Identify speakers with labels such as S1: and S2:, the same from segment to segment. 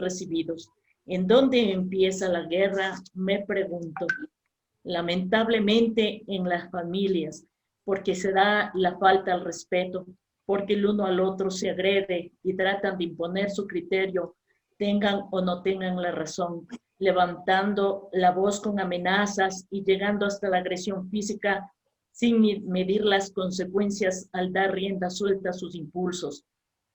S1: recibidos. ¿En dónde empieza la guerra? Me pregunto. Lamentablemente en las familias, porque se da la falta al respeto, porque el uno al otro se agrede y tratan de imponer su criterio, tengan o no tengan la razón, levantando la voz con amenazas y llegando hasta la agresión física sin medir las consecuencias al dar rienda suelta a sus impulsos.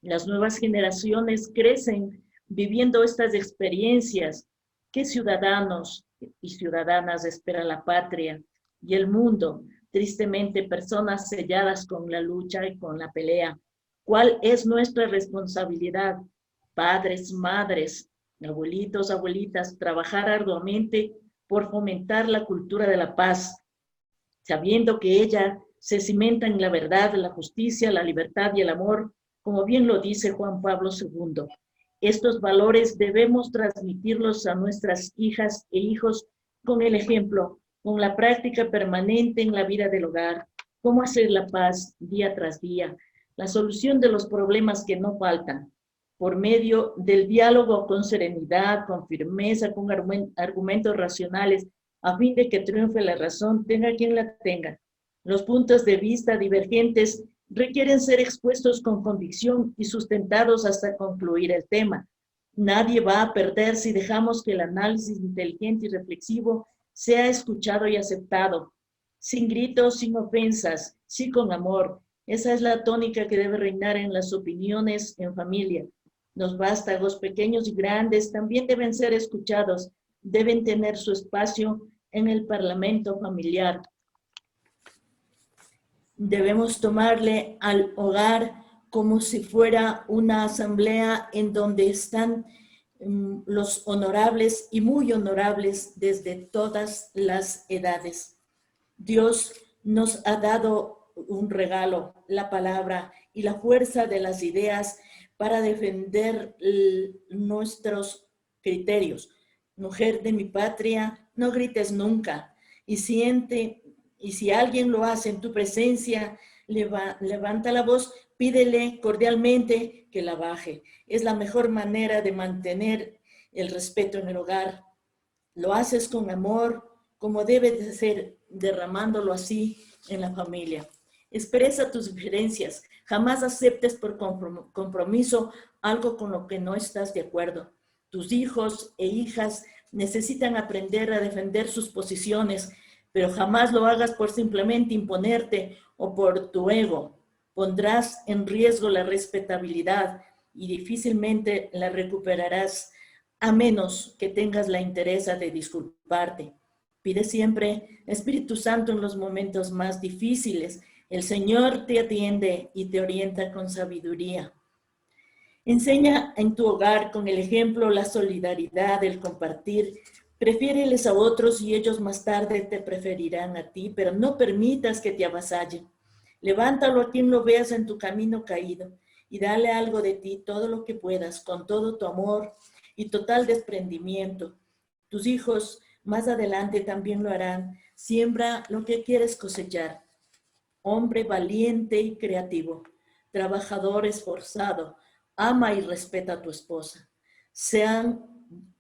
S1: Las nuevas generaciones crecen viviendo estas experiencias. ¿Qué ciudadanos y ciudadanas espera la patria y el mundo? Tristemente, personas selladas con la lucha y con la pelea. ¿Cuál es nuestra responsabilidad? Padres, madres, abuelitos, abuelitas, trabajar arduamente por fomentar la cultura de la paz, sabiendo que ella se cimenta en la verdad, la justicia, la libertad y el amor, como bien lo dice Juan Pablo II. Estos valores debemos transmitirlos a nuestras hijas e hijos con el ejemplo, con la práctica permanente en la vida del hogar, cómo hacer la paz día tras día, la solución de los problemas que no faltan, por medio del diálogo con serenidad, con firmeza, con argumentos racionales, a fin de que triunfe la razón, tenga quien la tenga. Los puntos de vista divergentes requieren ser expuestos con convicción y sustentados hasta concluir el tema. Nadie va a perder si dejamos que el análisis inteligente y reflexivo sea escuchado y aceptado, sin gritos, sin ofensas, sí con amor. Esa es la tónica que debe reinar en las opiniones en familia. Los vástagos pequeños y grandes también deben ser escuchados, deben tener su espacio en el parlamento familiar. Debemos tomarle al hogar como si fuera una asamblea en donde están los honorables y muy honorables desde todas las edades. Dios nos ha dado un regalo, la palabra y la fuerza de las ideas para defender nuestros criterios. Mujer de mi patria, no grites nunca y siente. Y si alguien lo hace en tu presencia, levanta la voz, pídele cordialmente que la baje. Es la mejor manera de mantener el respeto en el hogar. Lo haces con amor, como debe de ser, derramándolo así en la familia. Expresa tus diferencias. Jamás aceptes por compromiso algo con lo que no estás de acuerdo. Tus hijos e hijas necesitan aprender a defender sus posiciones, pero jamás lo hagas por simplemente imponerte o por tu ego. Pondrás en riesgo la respetabilidad y difícilmente la recuperarás a menos que tengas la interesa de disculparte. Pide siempre Espíritu Santo en los momentos más difíciles. El Señor te atiende y te orienta con sabiduría. Enseña en tu hogar con el ejemplo la solidaridad, el compartir. Prefiéreles a otros y ellos más tarde te preferirán a ti, pero no permitas que te avasallen. Levántalo a quien lo veas en tu camino caído y dale algo de ti, todo lo que puedas, con todo tu amor y total desprendimiento. Tus hijos más adelante también lo harán. Siembra lo que quieres cosechar. Hombre valiente y creativo, trabajador esforzado, ama y respeta a tu esposa. Sean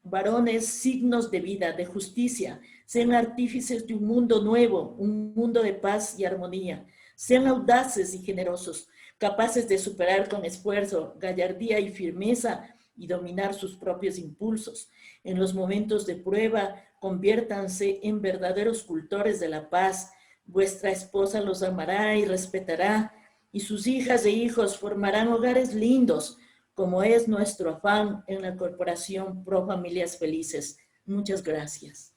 S1: varones signos de vida, de justicia, sean artífices de un mundo nuevo, un mundo de paz y armonía. Sean audaces y generosos, capaces de superar con esfuerzo, gallardía y firmeza y dominar sus propios impulsos. En los momentos de prueba, conviértanse en verdaderos cultores de la paz. Vuestra esposa los amará y respetará, y sus hijas e hijos formarán hogares lindos, como es nuestro afán en la Corporación Pro Familias Felices. Muchas gracias.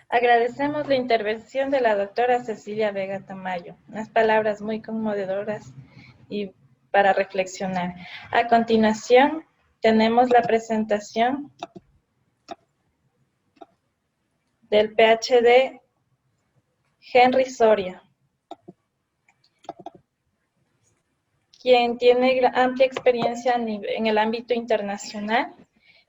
S2: Agradecemos la intervención de la doctora Cecilia Vega Tamayo. Unas palabras muy conmovedoras y para reflexionar. A continuación, tenemos la presentación del PhD Henry Soria, quien tiene amplia experiencia en el ámbito internacional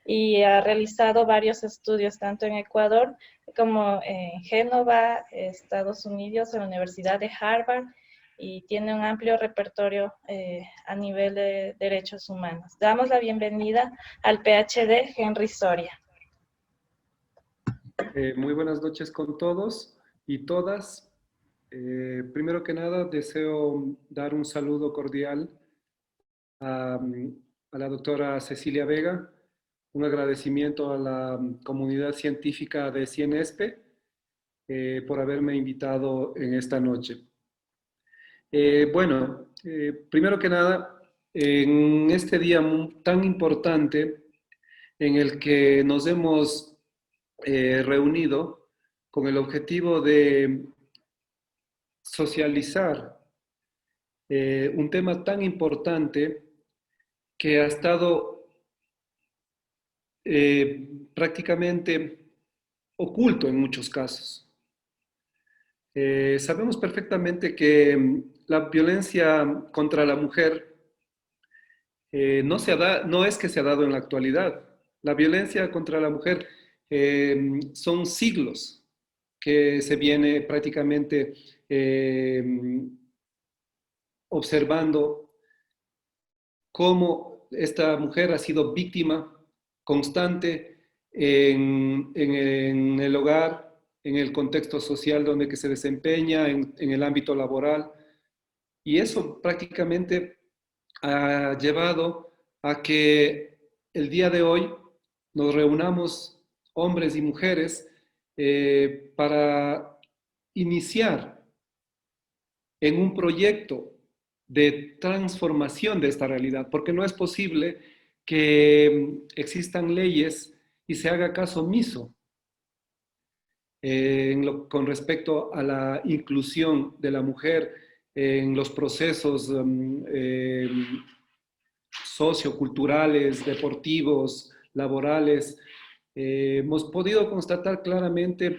S2: y ha realizado varios estudios tanto en Ecuador como en Génova, Estados Unidos, en la Universidad de Harvard y tiene un amplio repertorio a nivel de derechos humanos. Damos la bienvenida al PhD Henry Soria.
S3: Muy buenas noches con todos y todas. Primero que nada, deseo dar un saludo cordial a la doctora Cecilia Vega, un agradecimiento a la comunidad científica de CIENESPE por haberme invitado en esta noche. Primero que nada, en este día tan importante en el que nos hemos reunido con el objetivo de socializar un tema tan importante que ha estado prácticamente oculto en muchos casos. Sabemos perfectamente que la violencia contra la mujer no es que se ha dado en la actualidad. La violencia contra la mujer son siglos que se viene prácticamente observando cómo esta mujer ha sido víctima constante en el hogar, en el contexto social donde que se desempeña, en el ámbito laboral. Y eso prácticamente ha llevado a que el día de hoy nos reunamos hombres y mujeres para iniciar en un proyecto de transformación de esta realidad, porque no es posible que existan leyes y se haga caso omiso con respecto a la inclusión de la mujer en los procesos socioculturales, deportivos, laborales. Hemos podido constatar claramente,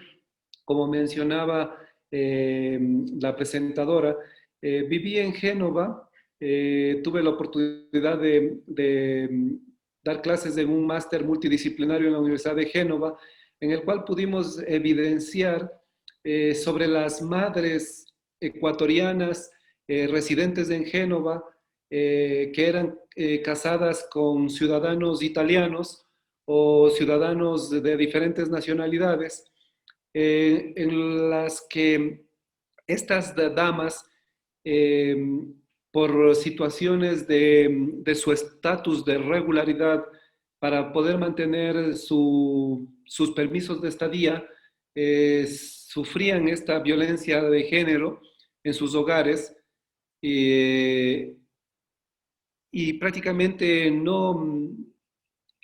S3: como mencionaba la presentadora, viví en Génova, tuve la oportunidad de dar clases en un máster multidisciplinario en la Universidad de Génova, en el cual pudimos evidenciar sobre las madres ecuatorianas residentes en Génova, que eran casadas con ciudadanos italianos o ciudadanos de diferentes nacionalidades, en las que estas damas, por situaciones de su estatus de regularidad, para poder mantener sus permisos de estadía, sufrían esta violencia de género en sus hogares, y prácticamente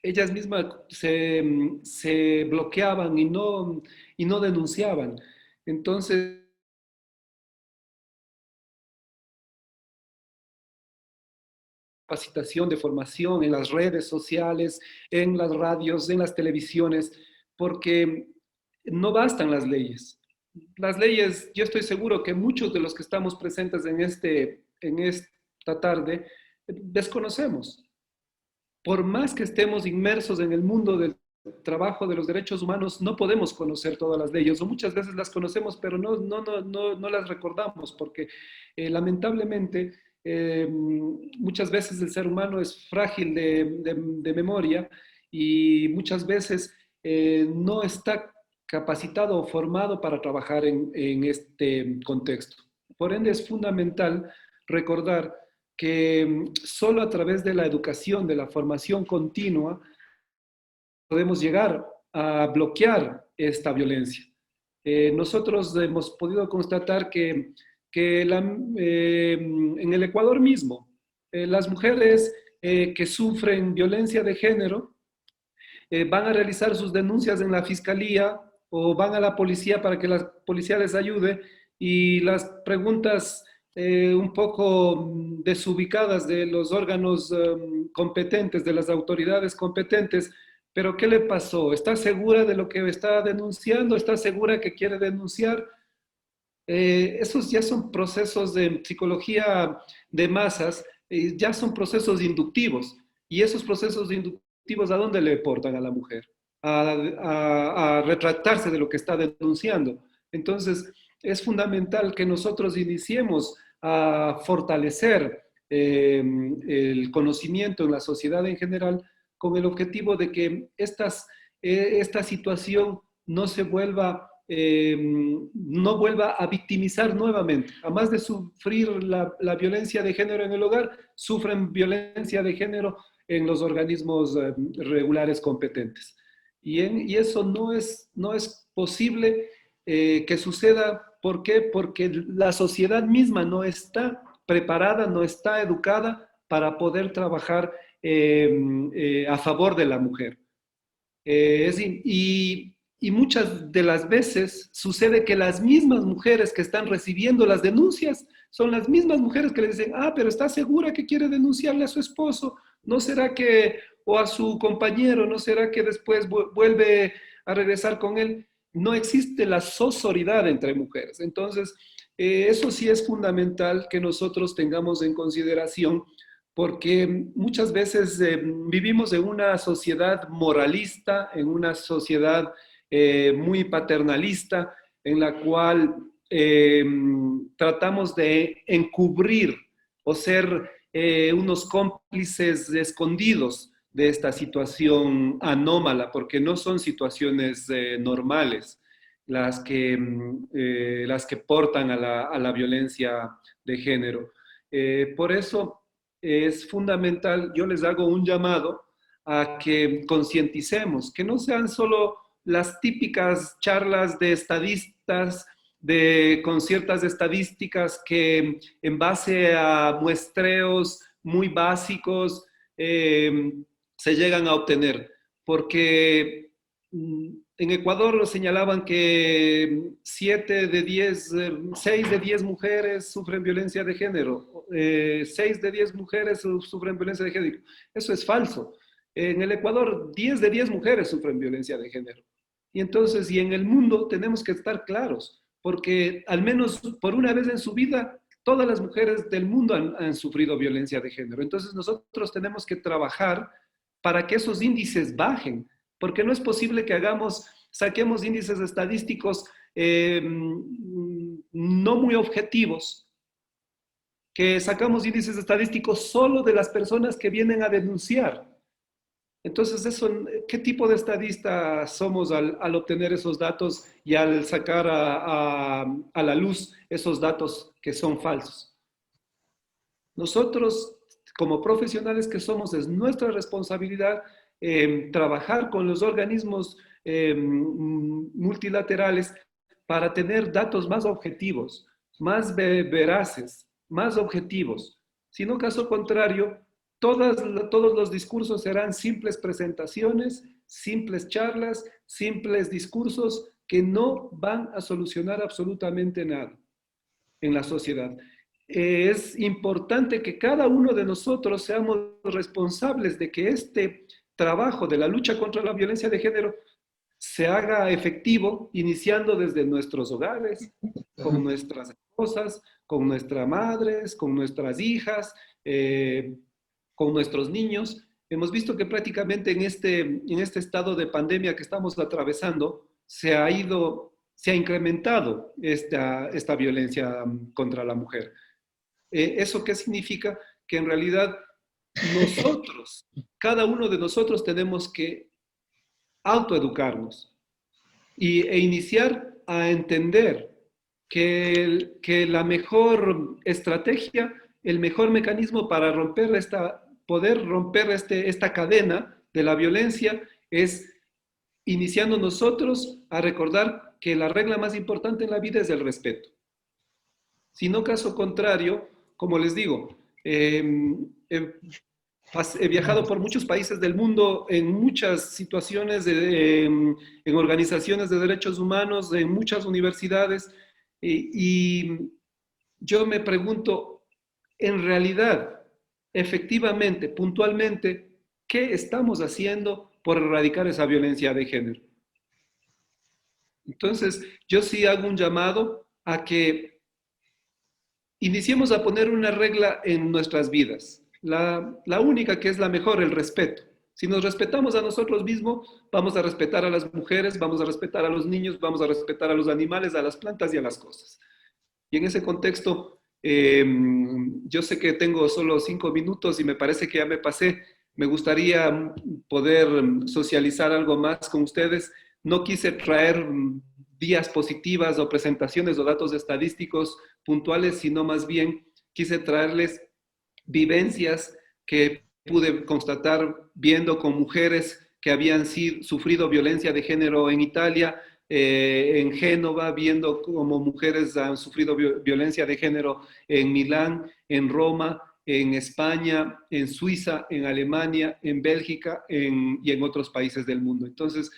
S3: ellas mismas se bloqueaban y no denunciaban. Entonces, capacitación de formación en las redes sociales, en las radios, en las televisiones, porque no bastan las leyes. Las leyes, yo estoy seguro que muchos de los que estamos presentes en esta tarde desconocemos. Por más que estemos inmersos en el mundo del trabajo de los derechos humanos, no podemos conocer todas las leyes, o muchas veces las conocemos, pero no las recordamos, porque lamentablemente muchas veces el ser humano es frágil de memoria y muchas veces no está capacitado o formado para trabajar en este contexto. Por ende, es fundamental recordar que solo a través de la educación, de la formación continua, podemos llegar a bloquear esta violencia. Nosotros hemos podido constatar que en el Ecuador mismo, las mujeres que sufren violencia de género van a realizar sus denuncias en la fiscalía o van a la policía para que la policía les ayude, y las preguntas un poco desubicadas de los órganos competentes, de las autoridades competentes: ¿pero qué le pasó? ¿Está segura de lo que está denunciando? ¿Está segura que quiere denunciar? Esos ya son procesos de psicología de masas, ya son procesos inductivos. Y esos procesos inductivos, ¿a dónde le portan a la mujer? A retractarse de lo que está denunciando. Entonces, es fundamental que nosotros iniciemos a fortalecer el conocimiento en la sociedad en general, con el objetivo de que esta situación no se vuelva, no vuelva a victimizar nuevamente. Además de sufrir la violencia de género en el hogar, sufren violencia de género en los organismos regulares competentes. Y eso no es posible que suceda. ¿Por qué? Porque la sociedad misma no está preparada, no está educada para poder trabajar a favor de la mujer. Y muchas de las veces sucede que las mismas mujeres que están recibiendo las denuncias son las mismas mujeres que le dicen, ah, pero ¿está segura que quiere denunciarle a su esposo? ¿No será que, o a su compañero, no será que después vuelve a regresar con él? No existe la sororidad entre mujeres. Entonces, eso sí es fundamental que nosotros tengamos en consideración, porque muchas veces vivimos en una sociedad moralista, en una sociedad muy paternalista, en la cual tratamos de encubrir o ser unos cómplices escondidos de esta situación anómala, porque no son situaciones normales las que portan a la violencia de género. Por eso es fundamental, yo les hago un llamado a que concienticemos, que no sean solo las típicas charlas de estadistas, con ciertas estadísticas que en base a muestreos muy básicos se llegan a obtener, porque en Ecuador señalaban que 6 de 10 mujeres sufren violencia de género, 6 de 10 mujeres sufren violencia de género. Eso es falso. En el Ecuador, 10 de 10 mujeres sufren violencia de género. Y entonces, y en el mundo tenemos que estar claros, porque al menos por una vez en su vida, todas las mujeres del mundo han sufrido violencia de género. Entonces nosotros tenemos que trabajar para que esos índices bajen, porque no es posible que saquemos índices estadísticos no muy objetivos, que sacamos índices estadísticos solo de las personas que vienen a denunciar. Entonces, ¿qué tipo de estadista somos al obtener esos datos y al sacar a la luz esos datos que son falsos? Nosotros, como profesionales que somos, es nuestra responsabilidad trabajar con los organismos multilaterales para tener datos más objetivos, más veraces, más objetivos. Si no, caso contrario, todos los discursos serán simples presentaciones, simples charlas, simples discursos que no van a solucionar absolutamente nada en la sociedad. Es importante que cada uno de nosotros seamos responsables de que este trabajo de la lucha contra la violencia de género se haga efectivo, iniciando desde nuestros hogares, con nuestras esposas, con nuestras madres, con nuestras hijas, con nuestros niños. Hemos visto que prácticamente en este estado de pandemia que estamos atravesando, se ha incrementado esta violencia contra la mujer. ¿Eso qué significa? Que en realidad nosotros, cada uno de nosotros tenemos que autoeducarnos e iniciar a entender que la mejor estrategia, el mejor mecanismo para poder romper esta cadena de la violencia es iniciando nosotros a recordar que la regla más importante en la vida es el respeto. Si no, caso contrario, como les digo, he viajado por muchos países del mundo, en muchas situaciones, en organizaciones de derechos humanos, en muchas universidades, y yo me pregunto, en realidad, efectivamente, puntualmente, ¿qué estamos haciendo por erradicar esa violencia de género? Entonces, yo sí hago un llamado a que iniciemos a poner una regla en nuestras vidas. La única que es la mejor, el respeto. Si nos respetamos a nosotros mismos, vamos a respetar a las mujeres, vamos a respetar a los niños, vamos a respetar a los animales, a las plantas y a las cosas. Y en ese contexto, Yo sé que tengo solo 5 minutos y me parece que ya me pasé. Me gustaría poder socializar algo más con ustedes. No quise traer diapositivas o presentaciones o datos estadísticos puntuales, sino más bien quise traerles vivencias que pude constatar viendo con mujeres que habían sufrido violencia de género en Italia, en Génova, viendo cómo mujeres han sufrido violencia de género en Milán, en Roma, en España, en Suiza, en Alemania, en Bélgica y en otros países del mundo. Entonces,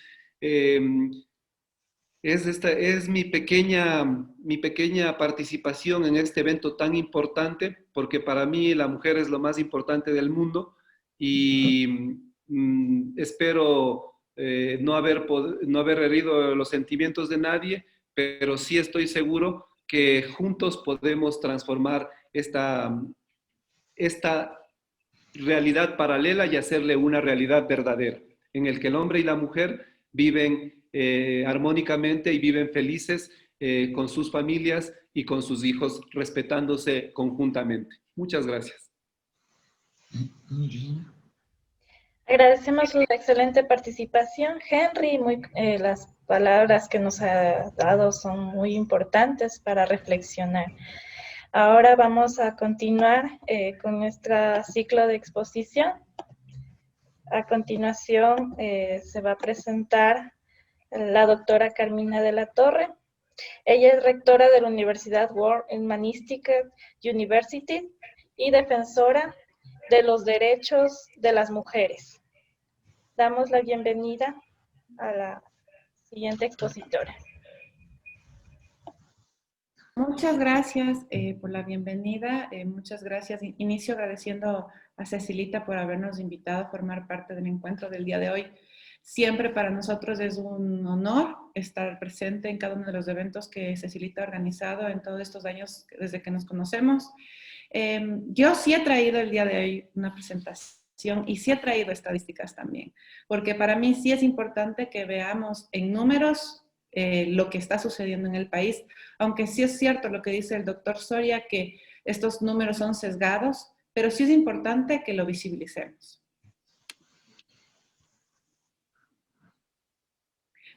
S3: es mi pequeña participación en este evento tan importante, porque para mí la mujer es lo más importante del mundo y espero no haber herido los sentimientos de nadie, pero sí estoy seguro que juntos podemos transformar esta realidad paralela y hacerle una realidad verdadera, en el que el hombre y la mujer viven armónicamente y viven felices con sus familias y con sus hijos, respetándose conjuntamente. Muchas gracias.
S2: Agradecemos su excelente participación, Henry. Las palabras que nos ha dado son muy importantes para reflexionar. Ahora vamos a continuar con nuestro ciclo de exposición. A continuación se va a presentar la doctora Carmina de la Torre. Ella es rectora de la Universidad World Humanistic University y defensora de los derechos de las mujeres. Damos la bienvenida a la siguiente expositora.
S4: Muchas gracias por la bienvenida. Muchas gracias. Inicio agradeciendo a Cecilita por habernos invitado a formar parte del encuentro del día de hoy. Siempre para nosotros es un honor estar presente en cada uno de los eventos que Cecilita ha organizado en todos estos años desde que nos conocemos. Yo sí he traído el día de hoy una presentación y sí he traído estadísticas también, porque para mí sí es importante que veamos en números lo que está sucediendo en el país, aunque sí es cierto lo que dice el doctor Soria, que estos números son sesgados, pero sí es importante que lo visibilicemos.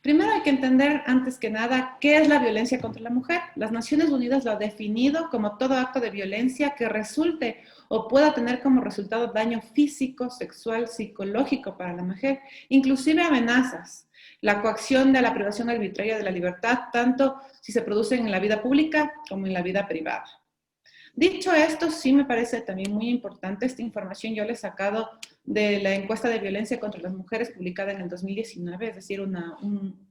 S4: Primero hay que entender, antes que nada, qué es la violencia contra la mujer. Las Naciones Unidas lo ha definido como todo acto de violencia que resulte o pueda tener como resultado daño físico, sexual, psicológico para la mujer, inclusive amenazas. La coacción de la privación arbitraria de la libertad, tanto si se producen en la vida pública como en la vida privada. Dicho esto, sí me parece también muy importante, esta información yo la he sacado de la encuesta de violencia contra las mujeres publicada en el 2019, es decir,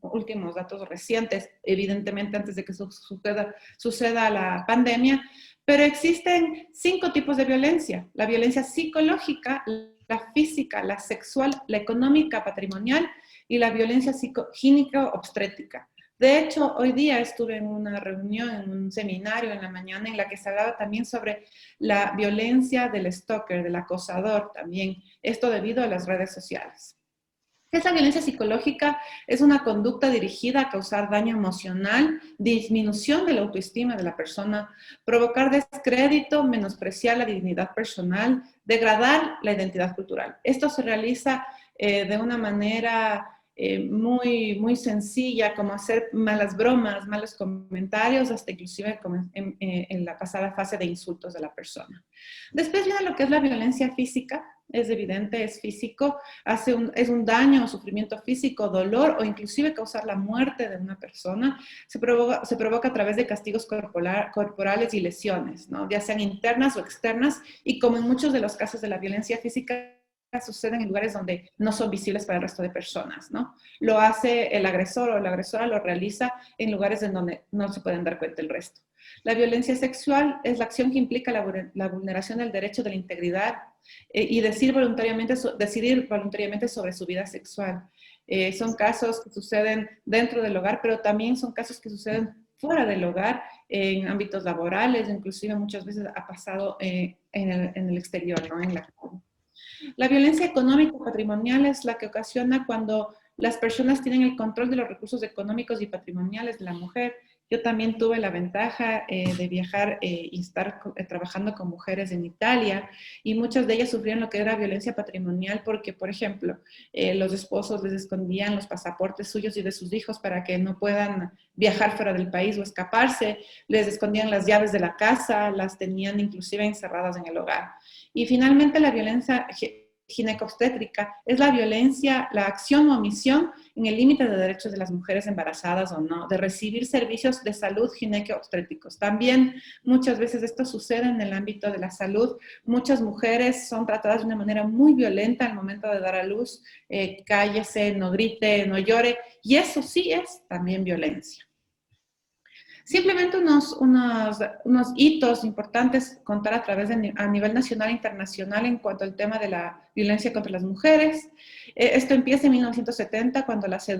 S4: últimos datos recientes, evidentemente antes de que suceda la pandemia, pero existen 5 tipos de violencia: la violencia psicológica, la física, la sexual, la económica, patrimonial y la violencia gínico-obstétrica. De hecho, hoy día estuve en una reunión, en un seminario en la mañana, en la que se hablaba también sobre la violencia del stalker, del acosador también, esto debido a las redes sociales. Esa violencia psicológica es una conducta dirigida a causar daño emocional, disminución de la autoestima de la persona, provocar descrédito, menospreciar la dignidad personal, degradar la identidad cultural. Esto se realiza de una manera muy sencilla, como hacer malas bromas, malos comentarios, hasta inclusive en la pasada fase de insultos de la persona. Después viene lo que es la violencia física. Es evidente, es físico, es un daño o sufrimiento físico, dolor o inclusive causar la muerte de una persona. Se provoca a través de castigos corporales y lesiones, ¿no? Ya sean internas o externas, y como en muchos de los casos de la violencia física, suceden en lugares donde no son visibles para el resto de personas, ¿no? Lo hace el agresor o la agresora, lo realiza en lugares en donde no se pueden dar cuenta el resto. La violencia sexual es la acción que implica la vulneración del derecho de la integridad y decidir voluntariamente sobre su vida sexual. Son casos que suceden dentro del hogar, pero también son casos que suceden fuera del hogar, en ámbitos laborales, inclusive muchas veces ha pasado en el exterior, ¿no? En la calle. La violencia económica y patrimonial es la que ocasiona cuando las personas tienen el control de los recursos económicos y patrimoniales de la mujer, Yo también tuve la ventaja de viajar y estar trabajando con mujeres en Italia, y muchas de ellas sufrían lo que era violencia patrimonial porque, por ejemplo, los esposos les escondían los pasaportes suyos y de sus hijos para que no puedan viajar fuera del país o escaparse, les escondían las llaves de la casa, las tenían inclusive encerradas en el hogar. Y finalmente la violencia ginecobstétrica es la violencia, la acción o omisión en el límite de derechos de las mujeres embarazadas o no, de recibir servicios de salud ginecobstétricos. También muchas veces esto sucede en el ámbito de la salud. Muchas mujeres son tratadas de una manera muy violenta al momento de dar a luz, cállese, no grite, no llore, y eso sí es también violencia. Simplemente unos hitos importantes contar a través a nivel nacional e internacional en cuanto al tema de la violencia contra las mujeres. Esto empieza en 1970 cuando se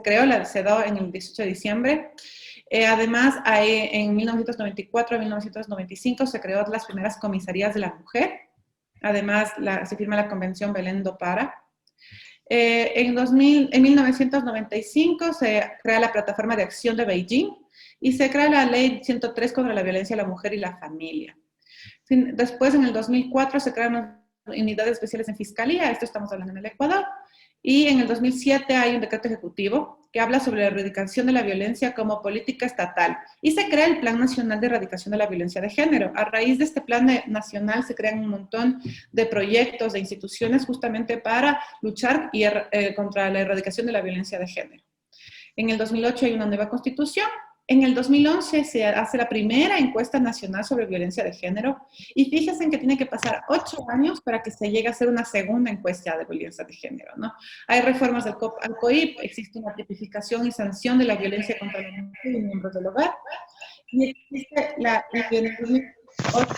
S4: creó la CEDAW en el 18 de diciembre. Además, en 1994 a 1995 se creó las primeras comisarías de la mujer. Además, se firma la Convención Belén do Pará. En 1995 se crea la Plataforma de Acción de Beijing y se crea la Ley 103 contra la violencia a la mujer y la familia. Después, en el 2004, se crean unidades especiales en Fiscalía, esto estamos hablando en el Ecuador, y en el 2007 hay un decreto ejecutivo que habla sobre la erradicación de la violencia como política estatal, y se crea el Plan Nacional de Erradicación de la Violencia de Género. A raíz de este plan nacional se crean un montón de proyectos, de instituciones justamente para luchar contra la erradicación de la violencia de género. En el 2008 hay una nueva constitución. En el 2011 se hace la primera encuesta nacional sobre violencia de género, y fíjense en que tiene que pasar 8 años para que se llegue a hacer una segunda encuesta de violencia de género, ¿no? Hay reformas al COIP, existe una tipificación y sanción de la violencia contra la mujer y miembros del hogar, y existe en el 2008,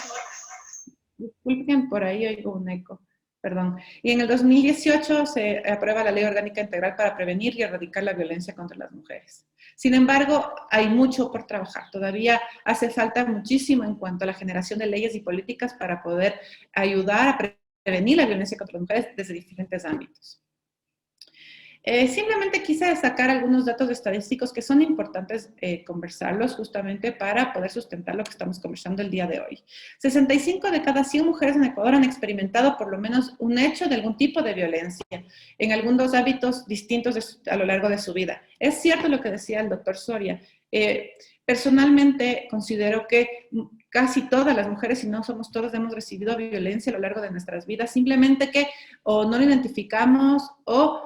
S4: disculpen, por ahí oigo un eco. Perdón. Y en el 2018 se aprueba la Ley Orgánica Integral para prevenir y erradicar la violencia contra las mujeres. Sin embargo, hay mucho por trabajar. Todavía hace falta muchísimo en cuanto a la generación de leyes y políticas para poder ayudar a prevenir la violencia contra las mujeres desde diferentes ámbitos. Simplemente quise destacar algunos datos estadísticos que son importantes conversarlos justamente para poder sustentar lo que estamos conversando el día de hoy. 65 de cada 100 mujeres en Ecuador han experimentado por lo menos un hecho de algún tipo de violencia en algunos hábitos distintos a lo largo de su vida. Es cierto lo que decía el doctor Soria. Personalmente considero que casi todas las mujeres, si no somos todas, hemos recibido violencia a lo largo de nuestras vidas, simplemente que o no lo identificamos o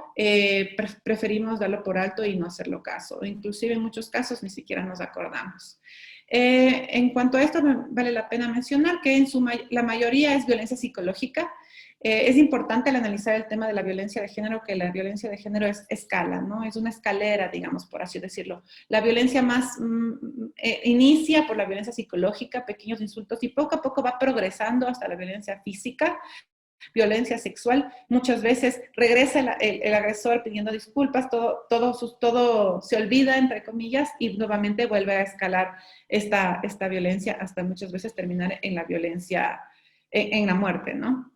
S4: preferimos darlo por alto y no hacerlo caso. Inclusive en muchos casos ni siquiera nos acordamos. En cuanto a esto, vale la pena mencionar que la mayoría es violencia psicológica. Es importante al analizar el tema de la violencia de género, que la violencia de género es escala, ¿no? Es una escalera, digamos, por así decirlo. La violencia más inicia por la violencia psicológica, pequeños insultos, y poco a poco va progresando hasta la violencia física, violencia sexual. Muchas veces regresa el agresor pidiendo disculpas, todo se olvida, entre comillas, y nuevamente vuelve a escalar esta violencia hasta muchas veces terminar en la violencia, en la muerte, ¿no?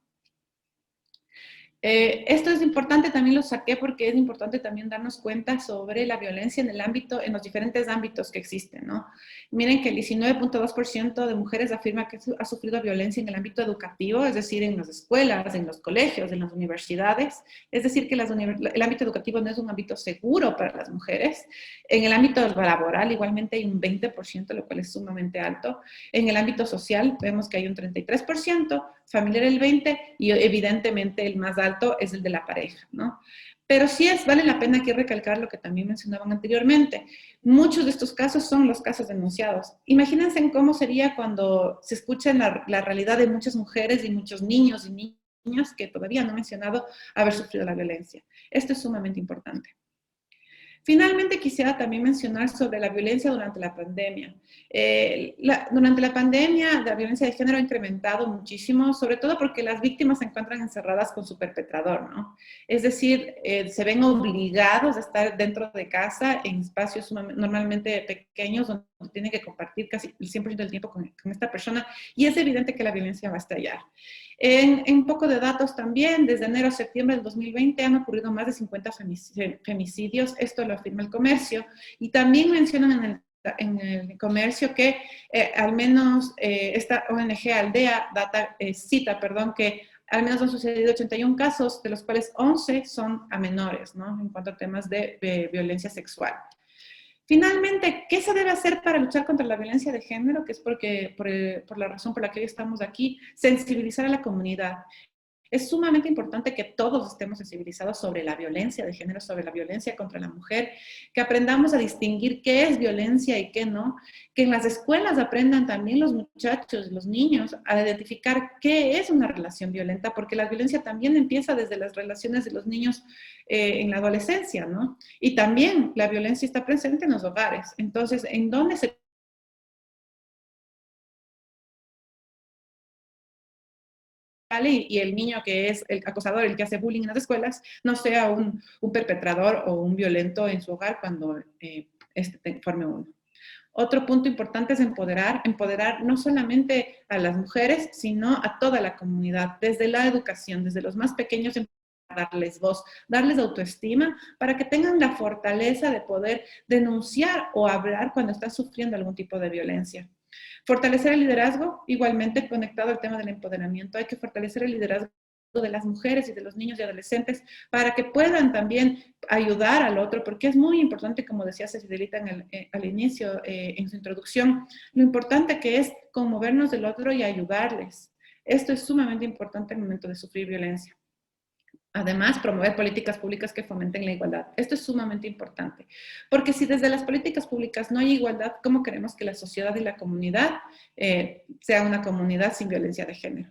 S4: Esto es importante, también lo saqué porque es importante también darnos cuenta sobre la violencia en los diferentes ámbitos que existen, ¿no? Miren que el 19.2% de mujeres afirma que ha sufrido violencia en el ámbito educativo, es decir, en las escuelas, en los colegios, en las universidades. Es decir, que el ámbito educativo no es un ámbito seguro para las mujeres. En el ámbito laboral igualmente hay un 20%, lo cual es sumamente alto. En el ámbito social vemos que hay un 33%, familiar el 20%, y evidentemente el más alto es el de la pareja, ¿no? Pero sí vale la pena aquí recalcar lo que también mencionaban anteriormente. Muchos de estos casos son los casos denunciados. Imagínense en cómo sería cuando se escucha la realidad de muchas mujeres y muchos niños y niñas que todavía no he mencionado haber sufrido la violencia. Esto es sumamente importante. Finalmente, quisiera también mencionar sobre la violencia durante la pandemia. Durante la pandemia, la violencia de género ha incrementado muchísimo, sobre todo porque las víctimas se encuentran encerradas con su perpetrador, ¿no? Es decir, se ven obligados a estar dentro de casa en espacios normalmente pequeños donde tienen que compartir casi el 100% del tiempo con esta persona, y es evidente que la violencia va a estallar. En un poco de datos también, desde enero a septiembre del 2020 han ocurrido más de 50 femicidios, esto lo afirma el Comercio, y también mencionan en el Comercio que al menos esta ONG Aldea cita que al menos han sucedido 81 casos, de los cuales 11 son a menores, ¿no? En cuanto a temas de violencia sexual. Finalmente, ¿qué se debe hacer para luchar contra la violencia de género? Que es por la razón por la que hoy estamos aquí, sensibilizar a la comunidad. Es sumamente importante que todos estemos sensibilizados sobre la violencia de género, sobre la violencia contra la mujer, que aprendamos a distinguir qué es violencia y qué no, que en las escuelas aprendan también los muchachos, los niños, a identificar qué es una relación violenta, porque la violencia también empieza desde las relaciones de los niños en la adolescencia, ¿no? Y también la violencia está presente en los hogares. Entonces, ¿en dónde se y el niño que es el acosador, el que hace bullying en las escuelas, no sea un perpetrador o un violento en su hogar cuando forme uno? Otro punto importante es empoderar no solamente a las mujeres, sino a toda la comunidad, desde la educación, desde los más pequeños, darles voz, darles autoestima, para que tengan la fortaleza de poder denunciar o hablar cuando están sufriendo algún tipo de violencia. Fortalecer el liderazgo, igualmente conectado al tema del empoderamiento. Hay que fortalecer el liderazgo de las mujeres y de los niños y adolescentes para que puedan también ayudar al otro, porque es muy importante, como decía Cecilita al inicio, en su introducción, lo importante que es conmovernos del otro y ayudarles. Esto es sumamente importante en el momento de sufrir violencia. Además, promover políticas públicas que fomenten la igualdad. Esto es sumamente importante, porque si desde las políticas públicas no hay igualdad, ¿cómo queremos que la sociedad y la comunidad sea una comunidad sin violencia de género?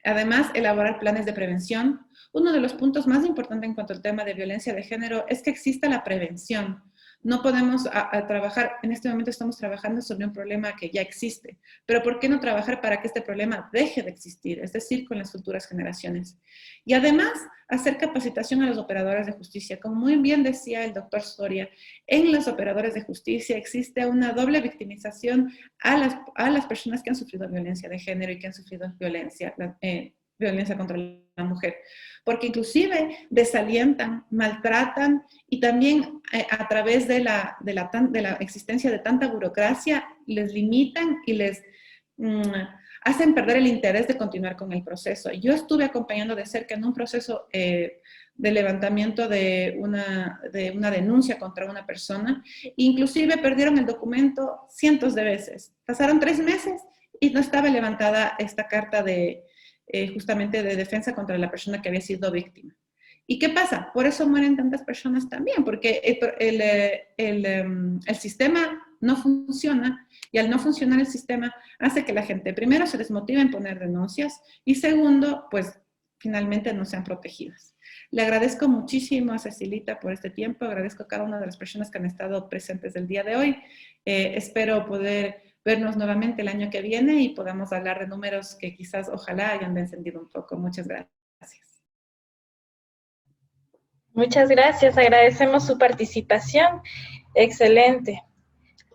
S4: Además, elaborar planes de prevención. Uno de los puntos más importantes en cuanto al tema de violencia de género es que exista la prevención. No podemos trabajar, en este momento estamos trabajando sobre un problema que ya existe, pero ¿por qué no trabajar para que este problema deje de existir? Es decir, con las futuras generaciones. Y además, hacer capacitación a los operadores de justicia. Como muy bien decía el doctor Soria, en los operadores de justicia existe una doble victimización a las personas que han sufrido violencia de género y que han sufrido violencia contra la mujer, porque inclusive desalientan, maltratan y también a través de la existencia de tanta burocracia les limitan y les hacen perder el interés de continuar con el proceso. Yo estuve acompañando de cerca en un proceso de levantamiento de una denuncia contra una persona, inclusive perdieron el documento cientos de veces. Pasaron 3 meses y no estaba levantada esta carta justamente de defensa contra la persona que había sido víctima. ¿Y qué pasa? Por eso mueren tantas personas también, porque el sistema no funciona, y al no funcionar el sistema hace que la gente, primero, se desmotive en poner denuncias, y segundo, pues finalmente no sean protegidas. Le agradezco muchísimo a Cecilita por este tiempo, agradezco a cada una de las personas que han estado presentes el día de hoy. Espero poder vernos nuevamente el año que viene y podamos hablar de números que quizás, ojalá, hayan descendido un poco. Muchas gracias.
S2: Muchas gracias, agradecemos su participación. Excelente.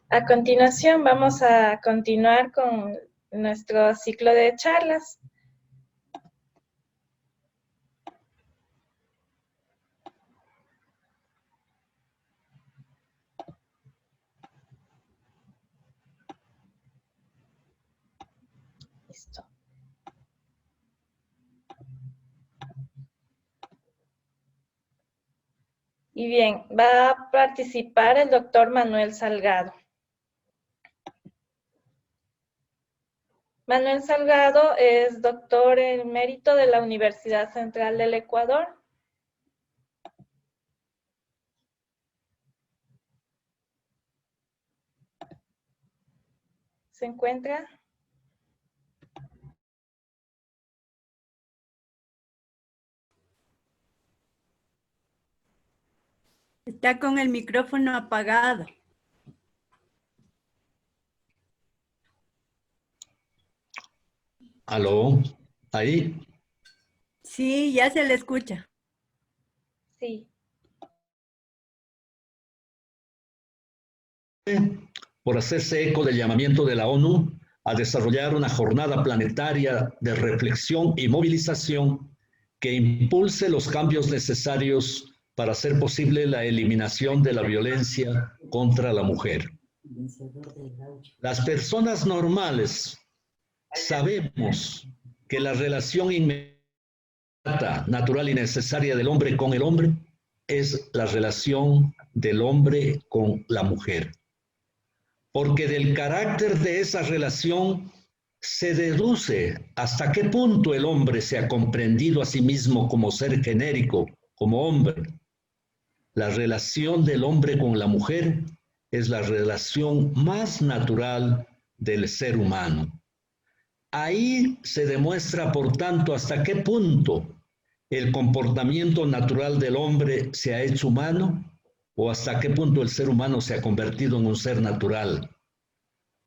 S2: A continuación vamos a continuar con nuestro ciclo de charlas. Listo. Y bien, va a participar el doctor Manuel Salgado. Manuel Salgado es doctor en mérito de la Universidad Central del Ecuador. ¿Se encuentra?
S5: Está con el micrófono apagado.
S6: ¿Aló? ¿Ahí?
S5: Sí, ya se le escucha.
S2: Sí.
S6: por hacerse eco del llamamiento de la ONU a desarrollar una jornada planetaria de reflexión y movilización que impulse los cambios necesarios para hacer posible la eliminación de la violencia contra la mujer. Las personas normales sabemos que la relación inmediata, natural y necesaria del hombre con el hombre es la relación del hombre con la mujer. Porque del carácter de esa relación se deduce hasta qué punto el hombre se ha comprendido a sí mismo como ser genérico, como hombre. La relación del hombre con la mujer es la relación más natural del ser humano. Ahí se demuestra, por tanto, hasta qué punto el comportamiento natural del hombre se ha hecho humano o hasta qué punto el ser humano se ha convertido en un ser natural.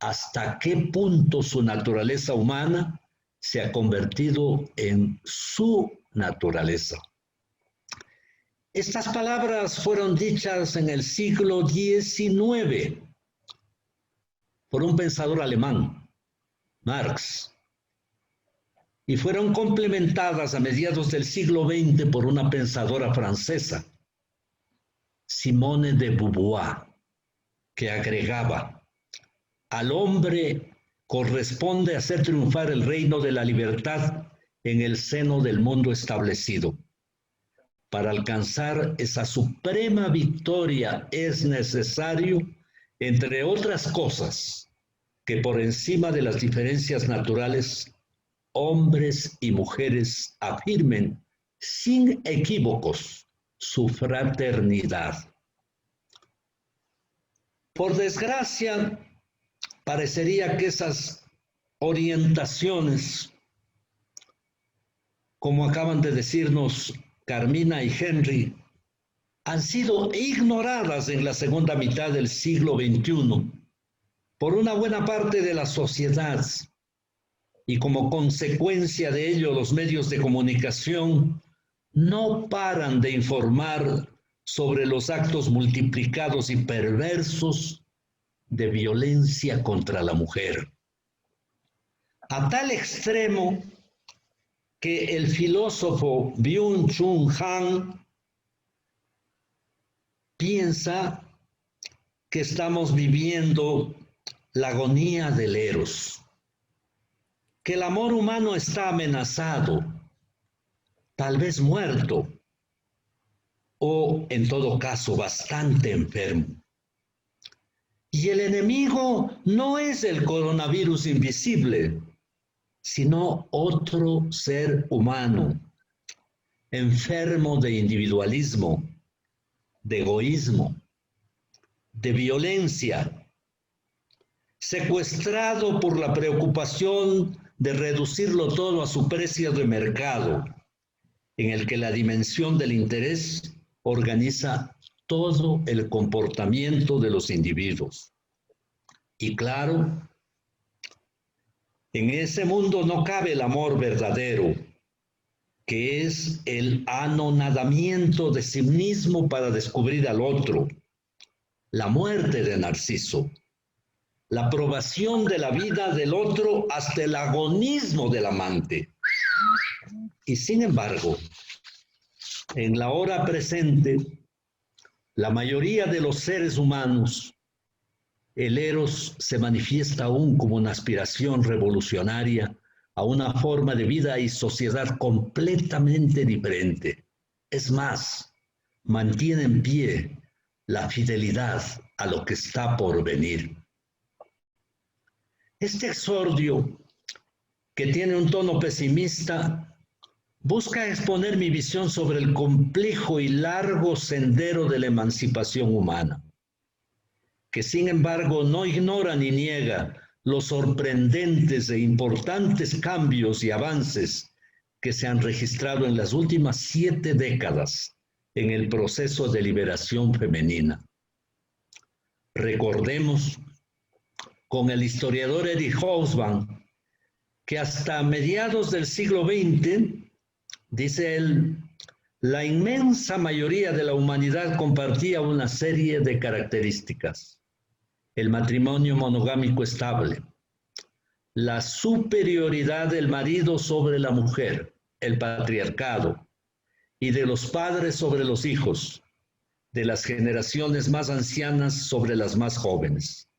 S6: Hasta qué punto su naturaleza humana se ha convertido en su naturaleza. Estas palabras fueron dichas en el siglo XIX por un pensador alemán, Marx, y fueron complementadas a mediados del siglo XX por una pensadora francesa, Simone de Beauvoir, que agregaba: al hombre corresponde hacer triunfar el reino de la libertad en el seno del mundo establecido. Para alcanzar esa suprema victoria es necesario, entre otras cosas, que por encima de las diferencias naturales, hombres y mujeres afirmen sin equívocos su fraternidad. Por desgracia, parecería que esas orientaciones, como acaban de decirnos Carmina y Henry, han sido ignoradas en la segunda mitad del siglo XXI por una buena parte de la sociedad, y como consecuencia de ello los medios de comunicación no paran de informar sobre los actos multiplicados y perversos de violencia contra la mujer. A tal extremo que el filósofo Byung-Chul Han piensa que estamos viviendo la agonía del Eros, que el amor humano está amenazado, tal vez muerto, o en todo caso bastante enfermo. Y el enemigo no es el coronavirus invisible, sino otro ser humano, enfermo de individualismo, de egoísmo, de violencia, secuestrado por la preocupación de reducirlo todo a su precio de mercado, en el que la dimensión del interés organiza todo el comportamiento de los individuos. Y claro, en ese mundo no cabe el amor verdadero, que es el anonadamiento de sí mismo para descubrir al otro, la muerte de Narciso, la aprobación de la vida del otro hasta el agonismo del amante. Y sin embargo, en la hora presente, la mayoría de los seres humanos, el Eros se manifiesta aún como una aspiración revolucionaria a una forma de vida y sociedad completamente diferente. Es más, mantiene en pie la fidelidad a lo que está por venir. Este exordio, que tiene un tono pesimista, busca exponer mi visión sobre el complejo y largo sendero de la emancipación humana, que sin embargo no ignora ni niega los sorprendentes e importantes cambios y avances que se han registrado en las últimas 7 décadas en el proceso de liberación femenina. Recordemos con el historiador Erich Hobsbawm que hasta mediados del siglo XX, dice él, la inmensa mayoría de la humanidad compartía una serie de características. el matrimonio monogámico estable, la superioridad del marido sobre la mujer, el patriarcado, y de los padres sobre los hijos, de las generaciones más ancianas sobre las más jóvenes.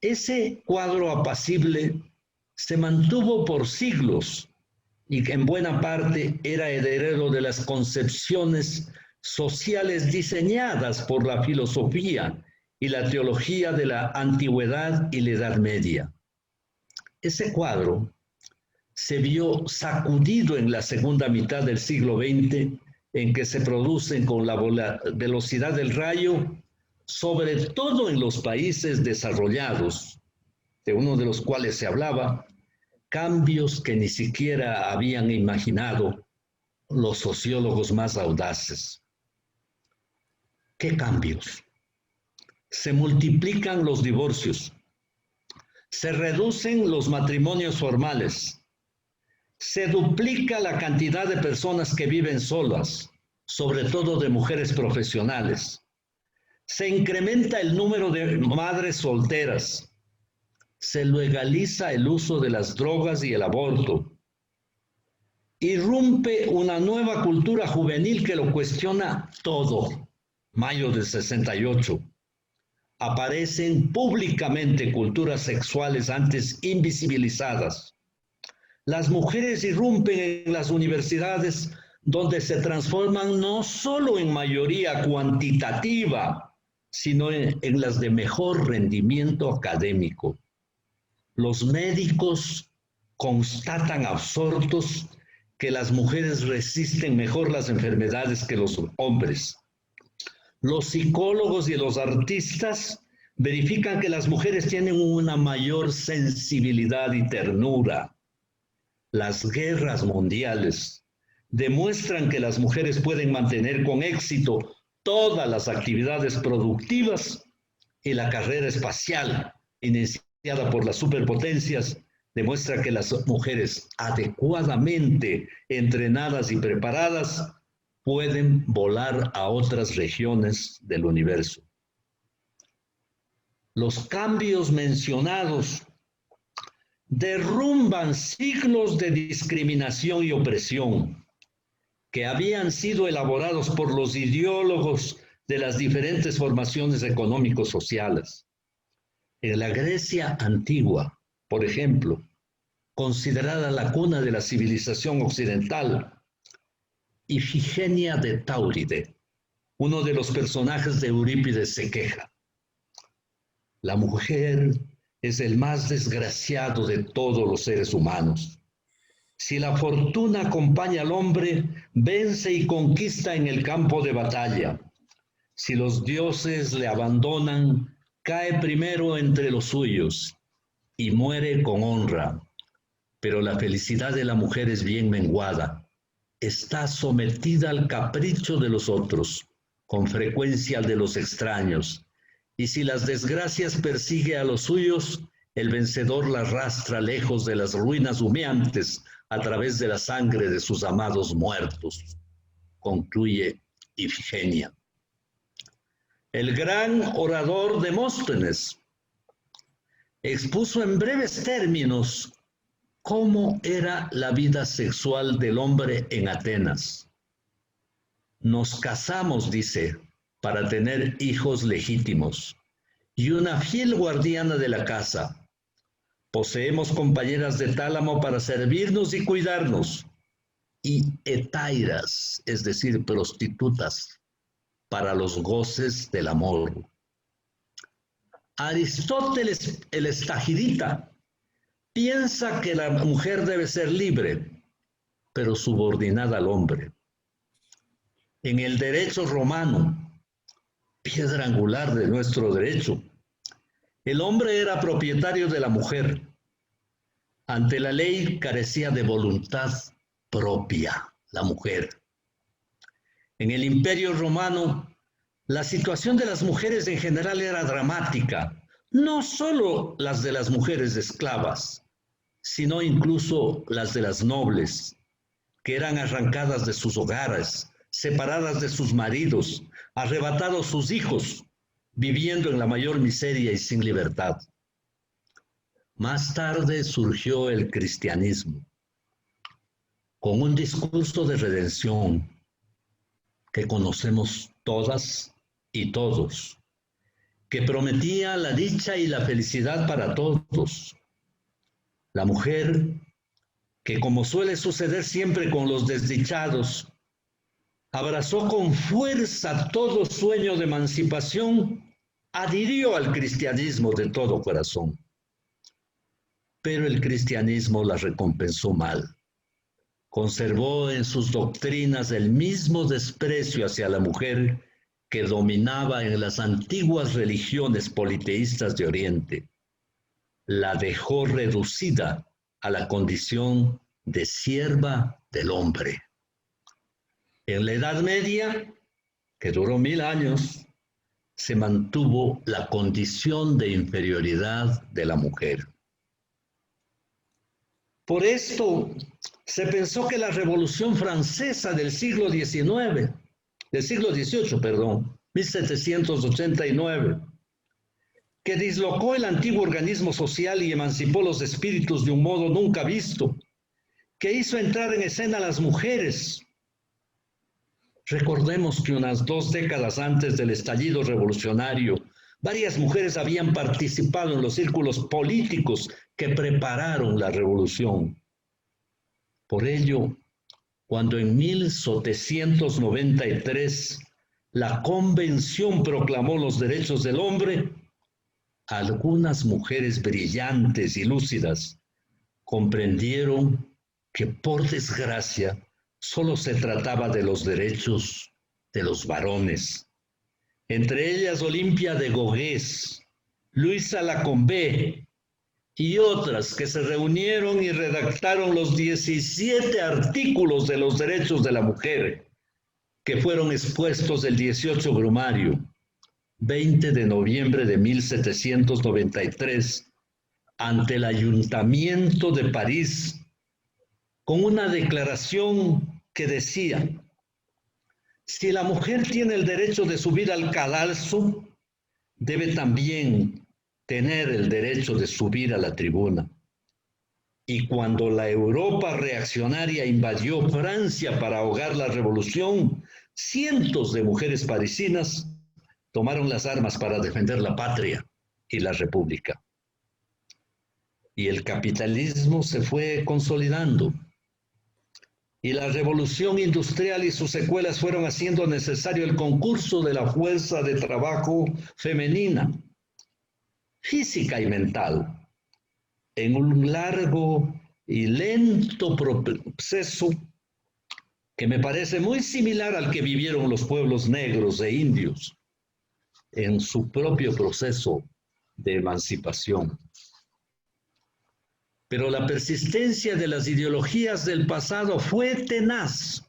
S6: Ese cuadro apacible se mantuvo por siglos y que en buena parte era heredero de las concepciones sociales diseñadas por la filosofía y la teología de la antigüedad y la Edad Media. Ese cuadro se vio sacudido en la segunda mitad del siglo XX, en que se producen con la velocidad del rayo, sobre todo en los países desarrollados, de uno de los cuales se hablaba, cambios que ni siquiera habían imaginado los sociólogos más audaces. ¿Qué cambios? Se multiplican los divorcios, se reducen los matrimonios formales, se duplica la cantidad de personas que viven solas, sobre todo de mujeres profesionales. Se incrementa el número de madres solteras. Se legaliza el uso de las drogas y el aborto. Irrumpe una nueva cultura juvenil que lo cuestiona todo. Mayo del 68. Aparecen públicamente culturas sexuales antes invisibilizadas. Las mujeres irrumpen en las universidades, donde se transforman no solo en mayoría cuantitativa, sino en las de mejor rendimiento académico. Los médicos constatan absortos que las mujeres resisten mejor las enfermedades que los hombres. Los psicólogos y los artistas verifican que las mujeres tienen una mayor sensibilidad y ternura. Las guerras mundiales demuestran que las mujeres pueden mantener con éxito todas las actividades productivas, y la carrera espacial iniciada por las superpotencias demuestra que las mujeres adecuadamente entrenadas y preparadas pueden volar a otras regiones del universo. Los cambios mencionados derrumban siglos de discriminación y opresión que habían sido elaborados por los ideólogos de las diferentes formaciones económicos sociales. En la Grecia antigua, por ejemplo, considerada la cuna de la civilización occidental, Ifigenia de Táuride, uno de los personajes de Eurípides, se queja: la mujer es el más desgraciado de todos los seres humanos. Si la fortuna acompaña al hombre, vence y conquista en el campo de batalla. Si los dioses le abandonan, cae primero entre los suyos y muere con honra. Pero la felicidad de la mujer es bien menguada. Está sometida al capricho de los otros, con frecuencia al de los extraños. Y si las desgracias persigue a los suyos, el vencedor la arrastra lejos de las ruinas humeantes a través de la sangre de sus amados muertos. Concluye Ifigenia. El gran orador Demóstenes expuso en breves términos cómo era la vida sexual del hombre en Atenas. Nos casamos, dice, para tener hijos legítimos y una fiel guardiana de la casa. Poseemos compañeras de tálamo para servirnos y cuidarnos, y hetairas, es decir, prostitutas, para los goces del amor. Aristóteles, el estagirita, piensa que la mujer debe ser libre, pero subordinada al hombre. En el derecho romano, piedra angular de nuestro derecho, el hombre era propietario de la mujer. Ante la ley carecía de voluntad propia, la mujer. En el Imperio Romano, la situación de las mujeres en general era dramática, no solo las de las mujeres esclavas, sino incluso las de las nobles, que eran arrancadas de sus hogares, separadas de sus maridos, arrebatados sus hijos, viviendo en la mayor miseria y sin libertad. Más tarde surgió el cristianismo, con un discurso de redención que conocemos todas y todos, que prometía la dicha y la felicidad para todos. La mujer, que como suele suceder siempre con los desdichados, abrazó con fuerza todo sueño de emancipación, adhirió al cristianismo de todo corazón. Pero el cristianismo la recompensó mal. Conservó en sus doctrinas el mismo desprecio hacia la mujer que dominaba en las antiguas religiones politeístas de Oriente. La dejó reducida a la condición de sierva del hombre. En la Edad Media, que duró 1000 años, se mantuvo la condición de inferioridad de la mujer. Por esto, se pensó que la Revolución Francesa del siglo XVIII, 1789, que dislocó el antiguo organismo social y emancipó los espíritus de un modo nunca visto, que hizo entrar en escena a las mujeres. Recordemos que unas 2 décadas antes del estallido revolucionario, varias mujeres habían participado en los círculos políticos que prepararon la revolución. Por ello, cuando en 1793 la Convención proclamó los derechos del hombre, algunas mujeres brillantes y lúcidas comprendieron que, por desgracia, solo se trataba de los derechos de los varones. Entre ellas Olimpia de Gaugues, Luisa Lacombe y otras que se reunieron y redactaron los 17 artículos de los derechos de la mujer, que fueron expuestos el 18 Brumario, 20 de noviembre de 1793, ante el Ayuntamiento de París, con una declaración que decía: si la mujer tiene el derecho de subir al cadalso, debe también tener el derecho de subir a la tribuna. Y cuando la Europa reaccionaria invadió Francia para ahogar la revolución, cientos de mujeres parisinas tomaron las armas para defender la patria y la república. Y el capitalismo se fue consolidando. Y la revolución industrial y sus secuelas fueron haciendo necesario el concurso de la fuerza de trabajo femenina, física y mental, en un largo y lento proceso que me parece muy similar al que vivieron los pueblos negros e indios en su propio proceso de emancipación. Pero la persistencia de las ideologías del pasado fue tenaz.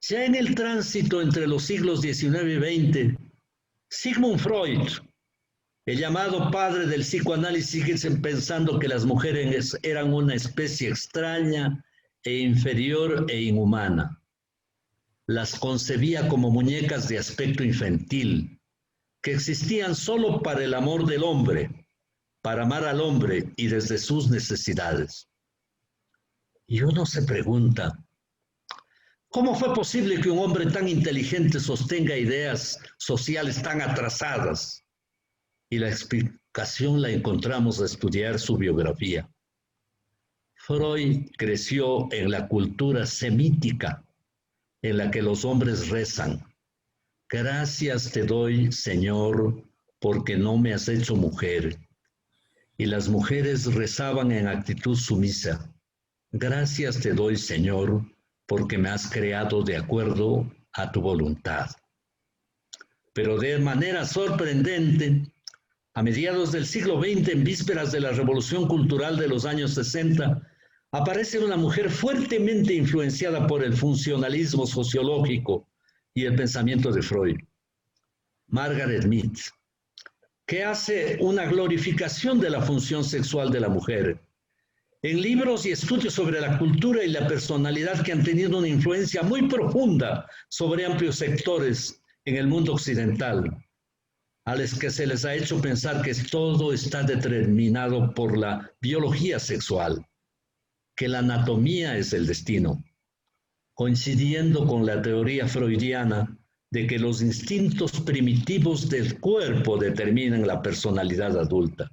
S6: Ya en el tránsito entre los siglos XIX y XX, Sigmund Freud, el llamado padre del psicoanálisis, sigue pensando que las mujeres eran una especie extraña e inferior e inhumana. Las concebía como muñecas de aspecto infantil, que existían solo para el amor del hombre, para amar al hombre y desde sus necesidades. Y uno se pregunta, ¿cómo fue posible que un hombre tan inteligente sostenga ideas sociales tan atrasadas? Y la explicación la encontramos al estudiar su biografía. Freud creció en la cultura semítica, en la que los hombres rezan: gracias te doy, Señor, porque no me has hecho mujer. Y las mujeres rezaban en actitud sumisa: gracias te doy, Señor, porque me has creado de acuerdo a tu voluntad. Pero de manera sorprendente, a mediados del siglo XX, en vísperas de la Revolución Cultural de los años 60, aparece una mujer fuertemente influenciada por el funcionalismo sociológico y el pensamiento de Freud, Margaret Mead, que hace una glorificación de la función sexual de la mujer. En libros y estudios sobre la cultura y la personalidad que han tenido una influencia muy profunda sobre amplios sectores en el mundo occidental, a los que se les ha hecho pensar que todo está determinado por la biología sexual, que la anatomía es el destino, coincidiendo con la teoría freudiana de que los instintos primitivos del cuerpo determinan la personalidad adulta.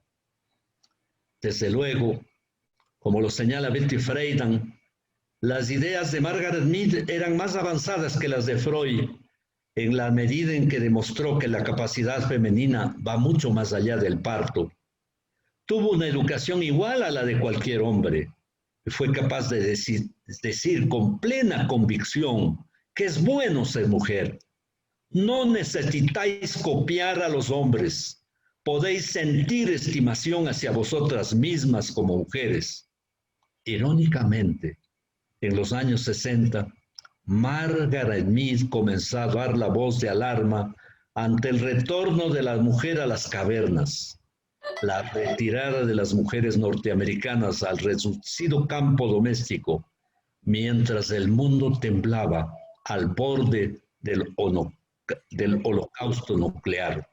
S6: Desde luego, como lo señala Betty Friedan, las ideas de Margaret Mead eran más avanzadas que las de Freud, en la medida en que demostró que la capacidad femenina va mucho más allá del parto. Tuvo una educación igual a la de cualquier hombre. Fue capaz de decir con plena convicción que es bueno ser mujer. No necesitáis copiar a los hombres. Podéis sentir estimación hacia vosotras mismas como mujeres. Irónicamente, en los años 60, Margaret Mead comenzó a dar la voz de alarma ante el retorno de la mujer a las cavernas, la retirada de las mujeres norteamericanas al reducido campo doméstico, mientras el mundo temblaba al borde del holocausto nuclear.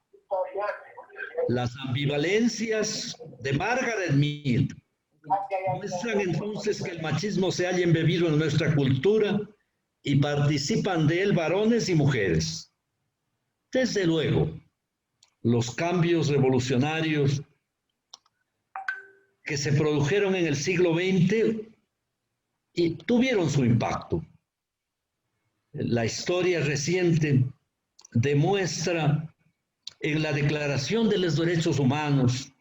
S6: Las ambivalencias de Margaret Mead muestran entonces que el machismo se halla embebido en nuestra cultura y participan de él varones y mujeres. Desde luego, los cambios revolucionarios que se produjeron en el siglo XX y tuvieron su impacto. La historia reciente demuestra en la Declaración de los Derechos Humanos,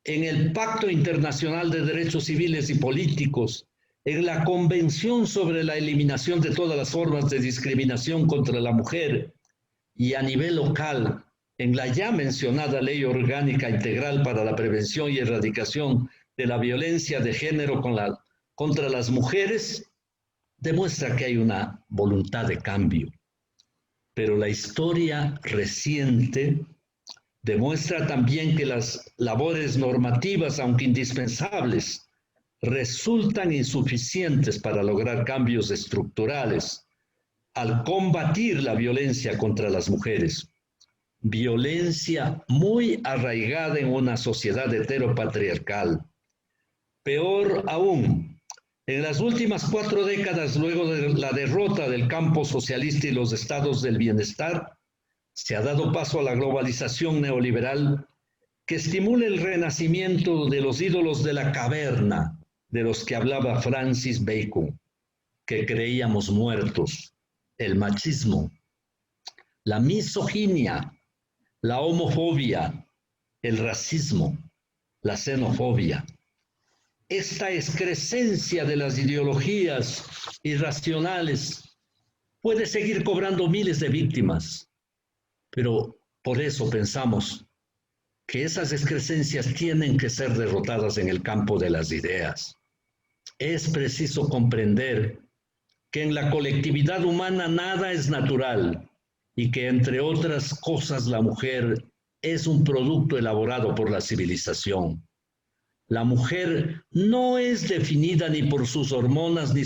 S6: en el Pacto Internacional de Derechos Civiles y Políticos, en la Convención sobre la Eliminación de todas las formas de discriminación contra la mujer y a nivel local, en la ya mencionada Ley Orgánica Integral para la Prevención y Erradicación de la Violencia de Género contra las mujeres, demuestra que hay una voluntad de cambio. Pero la historia reciente demuestra también que las labores normativas, aunque indispensables, resultan insuficientes para lograr cambios estructurales al combatir la violencia contra las mujeres. Violencia muy arraigada en una sociedad heteropatriarcal. Peor aún, en las últimas 4 décadas, luego de la derrota del campo socialista y los estados del bienestar, se ha dado paso a la globalización neoliberal que estimula el renacimiento de los ídolos de la caverna, de los que hablaba Francis Bacon, que creíamos muertos: el machismo, la misoginia, la homofobia, el racismo, la xenofobia. Esta excrescencia de las ideologías irracionales puede seguir cobrando miles de víctimas, pero por eso pensamos que esas excrescencias tienen que ser derrotadas en el campo de las ideas. Es preciso comprender que en la colectividad humana nada es natural y que, entre otras cosas, la mujer es un producto elaborado por la civilización. La mujer no es definida ni por sus hormonas ni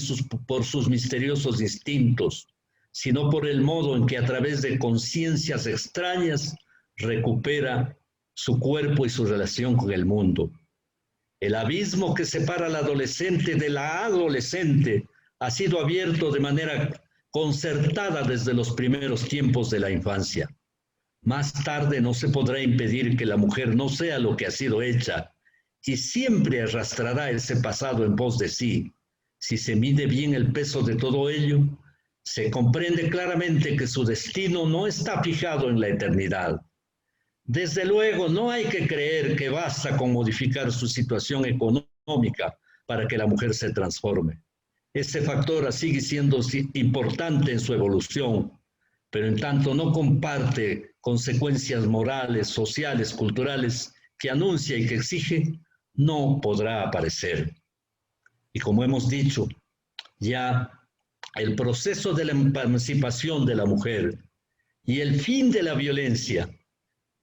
S6: por sus misteriosos instintos, sino por el modo en que a través de conciencias extrañas recupera su cuerpo y su relación con el mundo. El abismo que separa al adolescente de la adolescente ha sido abierto de manera concertada desde los primeros tiempos de la infancia. Más tarde no se podrá impedir que la mujer no sea lo que ha sido hecha y siempre arrastrará ese pasado en pos de sí. Si se mide bien el peso de todo ello, se comprende claramente que su destino no está fijado en la eternidad. Desde luego, no hay que creer que basta con modificar su situación económica para que la mujer se transforme. Este factor sigue siendo importante en su evolución, pero en tanto no comparte consecuencias morales, sociales, culturales que anuncia y que exige, no podrá aparecer. Y como hemos dicho, ya el proceso de la emancipación de la mujer y el fin de la violencia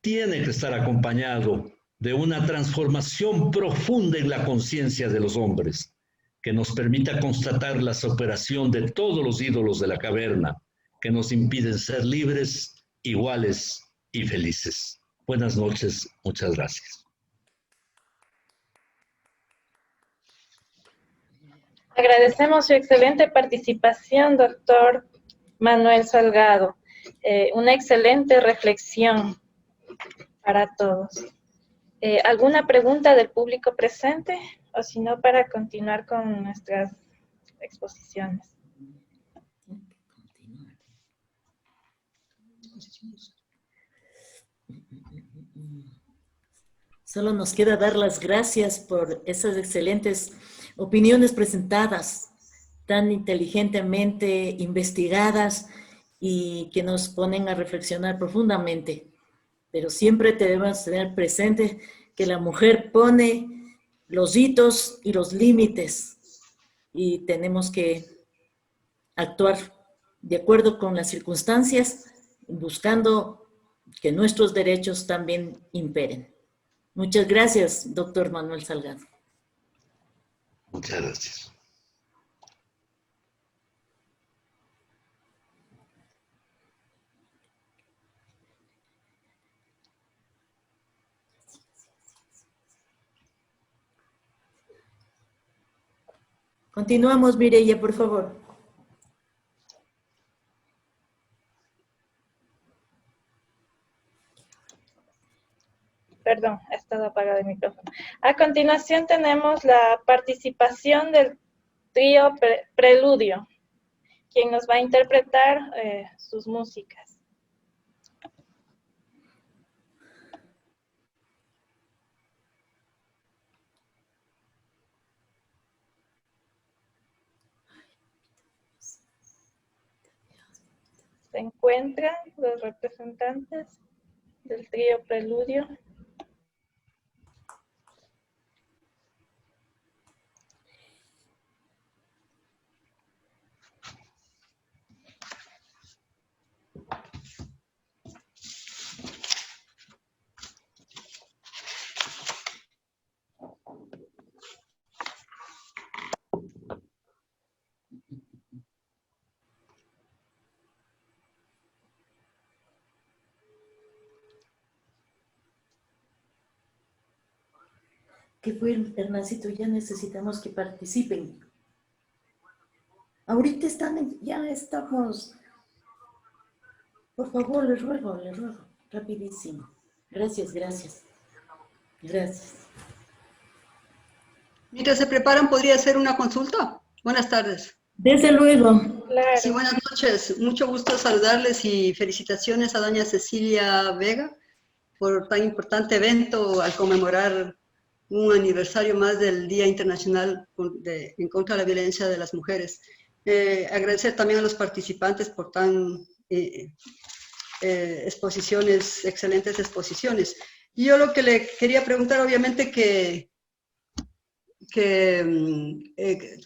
S6: tiene que estar acompañado de una transformación profunda en la conciencia de los hombres, que nos permita constatar la superación de todos los ídolos de la caverna que nos impiden ser libres, iguales y felices. Buenas noches, muchas gracias.
S2: Agradecemos su excelente participación, doctor Manuel Salgado. Una excelente reflexión para todos. ¿Alguna pregunta del público presente? O si no, para continuar con nuestras exposiciones.
S1: Solo nos queda dar las gracias por esas excelentes opiniones presentadas, tan inteligentemente investigadas y que nos ponen a reflexionar profundamente. Pero siempre debemos tener presente que la mujer pone los hitos y los límites y tenemos que actuar de acuerdo con las circunstancias, buscando que nuestros derechos también imperen. Muchas gracias, doctor Manuel Salgado.
S6: Muchas gracias.
S1: Continuamos, Mireya, por favor.
S2: Perdón, ha estado apagado el micrófono. A continuación tenemos la participación del trío Preludio, quien nos va a interpretar sus músicas. Se encuentran los representantes del trío Preludio.
S1: ¿Qué fue, Hernancito? Ya necesitamos que participen. Ahorita ya estamos. Por favor, les ruego, rapidísimo. Gracias.
S7: Mientras se preparan, ¿podría hacer una consulta? Buenas tardes.
S1: Desde luego.
S2: Claro.
S7: Sí, buenas noches. Mucho gusto saludarles y felicitaciones a doña Cecilia Vega por tan importante evento al conmemorar un aniversario más del Día Internacional en contra de la Violencia de las Mujeres. Agradecer también a los participantes por tan excelentes exposiciones. Yo lo que le quería preguntar, obviamente que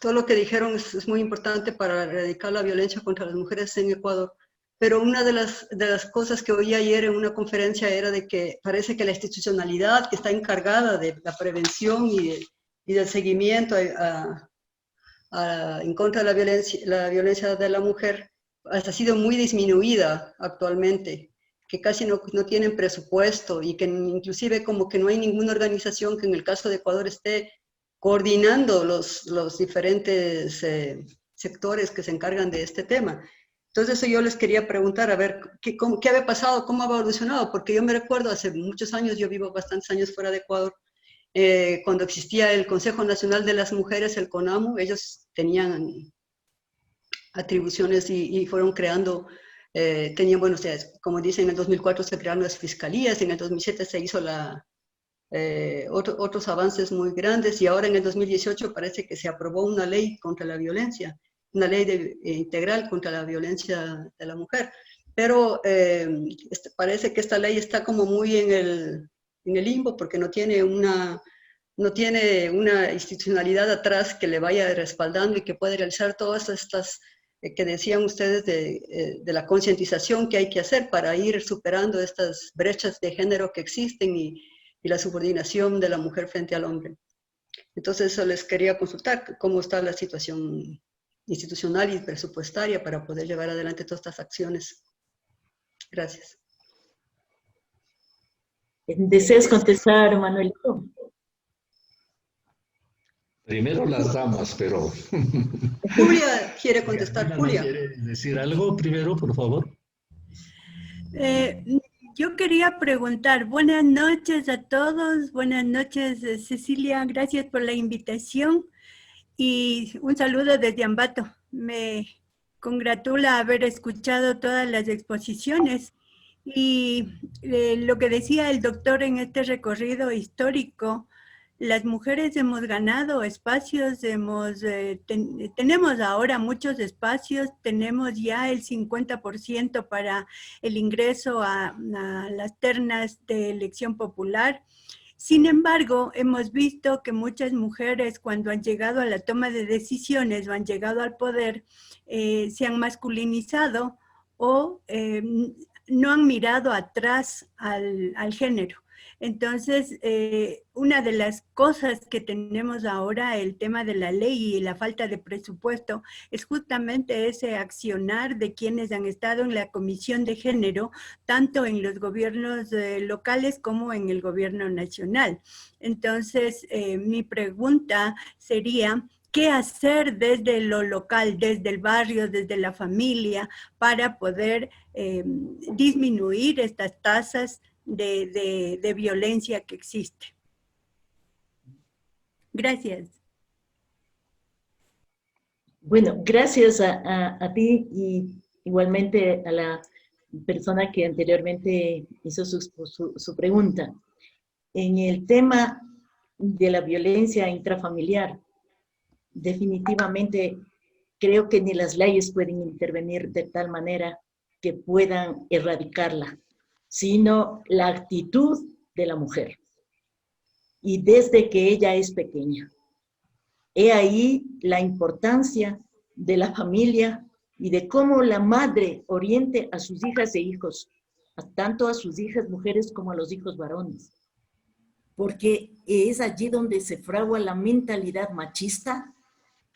S7: todo lo que dijeron es muy importante para erradicar la violencia contra las mujeres en Ecuador, pero una de las cosas que oí ayer en una conferencia era de que parece que la institucionalidad que está encargada de la prevención y del seguimiento en contra de la violencia de la mujer ha sido muy disminuida actualmente, que casi no tienen presupuesto y que inclusive como que no hay ninguna organización que en el caso de Ecuador esté coordinando los diferentes sectores que se encargan de este tema. Entonces eso yo les quería preguntar, a ver, ¿qué había pasado? ¿Cómo ha evolucionado? Porque yo me recuerdo hace muchos años, yo vivo bastantes años fuera de Ecuador, cuando existía el Consejo Nacional de las Mujeres, el CONAMU, ellos tenían atribuciones y fueron creando, bueno, o sea, como dicen, en el 2004 se crearon las fiscalías, en el 2007 se hizo otros avances muy grandes y ahora en el 2018 parece que se aprobó una ley contra la violencia, una ley integral contra la violencia de la mujer. Pero parece que esta ley está como muy en el limbo porque no tiene una institucionalidad atrás que le vaya respaldando y que pueda realizar todas estas que decían ustedes de la concientización que hay que hacer para ir superando estas brechas de género que existen y la subordinación de la mujer frente al hombre. Entonces, eso les quería consultar cómo está la situación institucional y presupuestaria para poder llevar adelante todas estas acciones. Gracias.
S1: ¿Deseas contestar, Manuelito?
S6: Primero las damas, pero...
S7: Julia quiere contestar.
S6: ¿No
S7: Julia.
S6: quiere decir algo primero, por favor?
S5: Yo quería preguntar, buenas noches a todos, buenas noches Cecilia, gracias por la invitación y un saludo desde Ambato. Me congratula haber escuchado todas las exposiciones y lo que decía el doctor en este recorrido histórico, las mujeres hemos ganado espacios, tenemos ahora muchos espacios, tenemos ya el 50% para el ingreso a las ternas de elección popular. Sin embargo, hemos visto que muchas mujeres cuando han llegado a la toma de decisiones o han llegado al poder, se han masculinizado o no han mirado atrás al género. Entonces, una de las cosas que tenemos ahora, el tema de la ley y la falta de presupuesto, es justamente ese accionar de quienes han estado en la Comisión de Género, tanto en los gobiernos locales como en el gobierno nacional. Entonces, mi pregunta sería, ¿qué hacer desde lo local, desde el barrio, desde la familia, para poder disminuir estas tasas de violencia que existe? Gracias.
S1: Bueno, gracias a ti y igualmente a la persona que anteriormente hizo su pregunta. En el tema de la violencia intrafamiliar, definitivamente creo que ni las leyes pueden intervenir de tal manera que puedan erradicarla, sino la actitud de la mujer. Y desde que ella es pequeña. He ahí la importancia de la familia y de cómo la madre oriente a sus hijas e hijos, tanto a sus hijas mujeres como a los hijos varones. Porque es allí donde se fragua la mentalidad machista